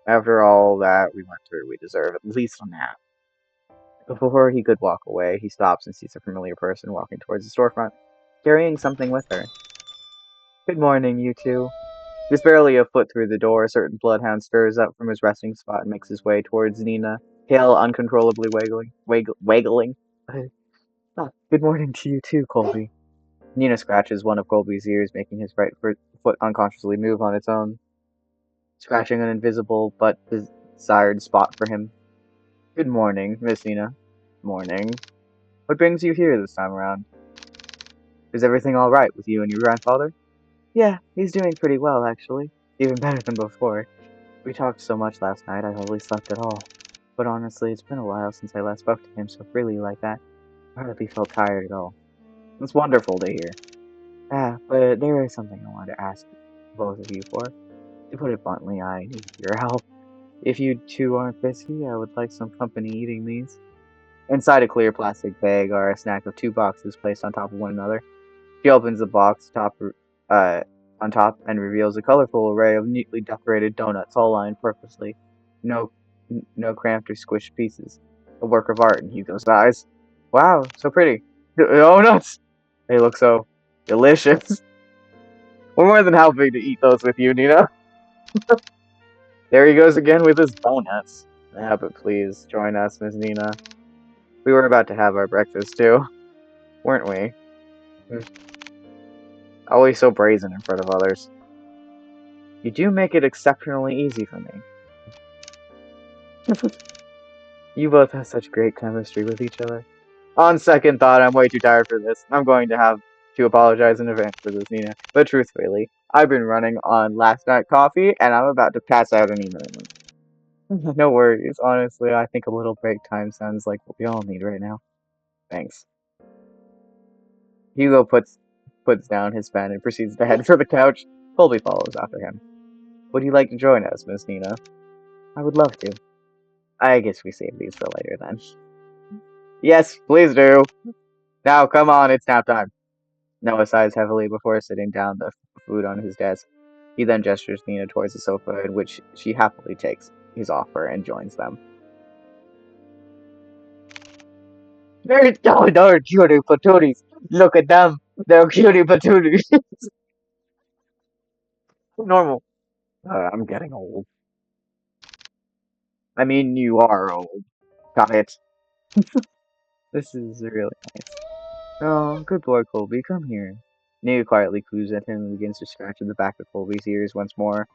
After all that we went through, we deserve at least a nap. Before he could walk away, he stops and sees a familiar person walking towards the storefront, carrying something with her. Good morning, you two. Just barely a foot through the door, a certain bloodhound stirs up from his resting spot and makes his way towards Nina, tail uncontrollably waggling. Ah, good morning to you too, Colby. Nina scratches one of Colby's ears, making his right foot unconsciously move on its own, scratching an invisible but desired spot for him. Good morning, Miss Nina. Morning. What brings you here this time around? Is everything all right with you and your grandfather? Yeah, he's doing pretty well, actually. Even better than before. We talked so much last night, I hardly slept at all. But honestly, it's been a while since I last spoke to him so freely like that. I hardly felt tired at all. It's wonderful to hear. Ah, but there is something I wanted to ask both of you for. To put it bluntly, I need your help. If you two aren't busy, I would like some company eating these. Inside a clear plastic bag are a snack of 2 boxes placed on top of one another. She opens the box uh, on top and reveals a colorful array of neatly decorated donuts, all lined purposely. No, no cramped or squished pieces. A work of art in Hugo's eyes. Wow, so pretty. Donuts! They look so delicious. We're more than happy to eat those with you, Nina. There he goes again with his donuts. Yeah, but please join us, Miss Nina. We were about to have our breakfast too, weren't we? Always so brazen in front of others. You do make it exceptionally easy for me. You both have such great chemistry with each other. On second thought, I'm way too tired for this. I'm going to have to apologize in advance for this, Nina. But truthfully, I've been running on last night coffee, and I'm about to pass out any minute. No worries. Honestly, I think a little break time sounds like what we all need right now. Thanks. Hugo puts down his pen and proceeds to head for the couch. Colby follows after him. Would you like to join us, Miss Nina? I would love to. I guess we save these for later then. Yes, please do. Now, come on, it's nap time. Noah sighs heavily before sitting down the food on his desk. He then gestures Nina towards the sofa, in which she happily takes his offer and joins them. They're cutie patooties. Look at them. They're cutie patooties. Normal. I'm getting old. I mean, you are old. Got it. This is really nice. Oh, good boy, Colby. Come here. Nina quietly coos at him and begins to scratch at the back of Colby's ears once more.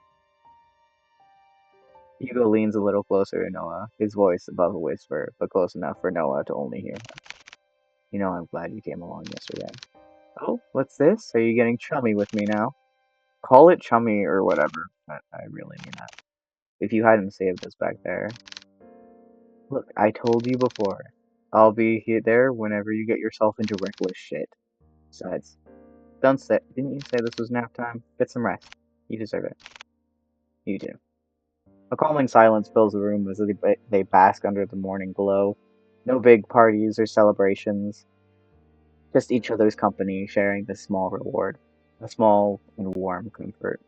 Hugo leans a little closer to Noah, his voice above a whisper, but close enough for Noah to only hear him. You know, I'm glad you came along yesterday. Oh, what's this? Are you getting chummy with me now? Call it chummy or whatever, but I really mean that. If you hadn't saved us back there. Look, I told you before. I'll be there whenever you get yourself into reckless shit. Besides, didn't you say this was nap time? Get some rest. You deserve it. You do. A calming silence fills the room as they bask under the morning glow. No big parties or celebrations, just each other's company sharing this small reward, a small and warm comfort.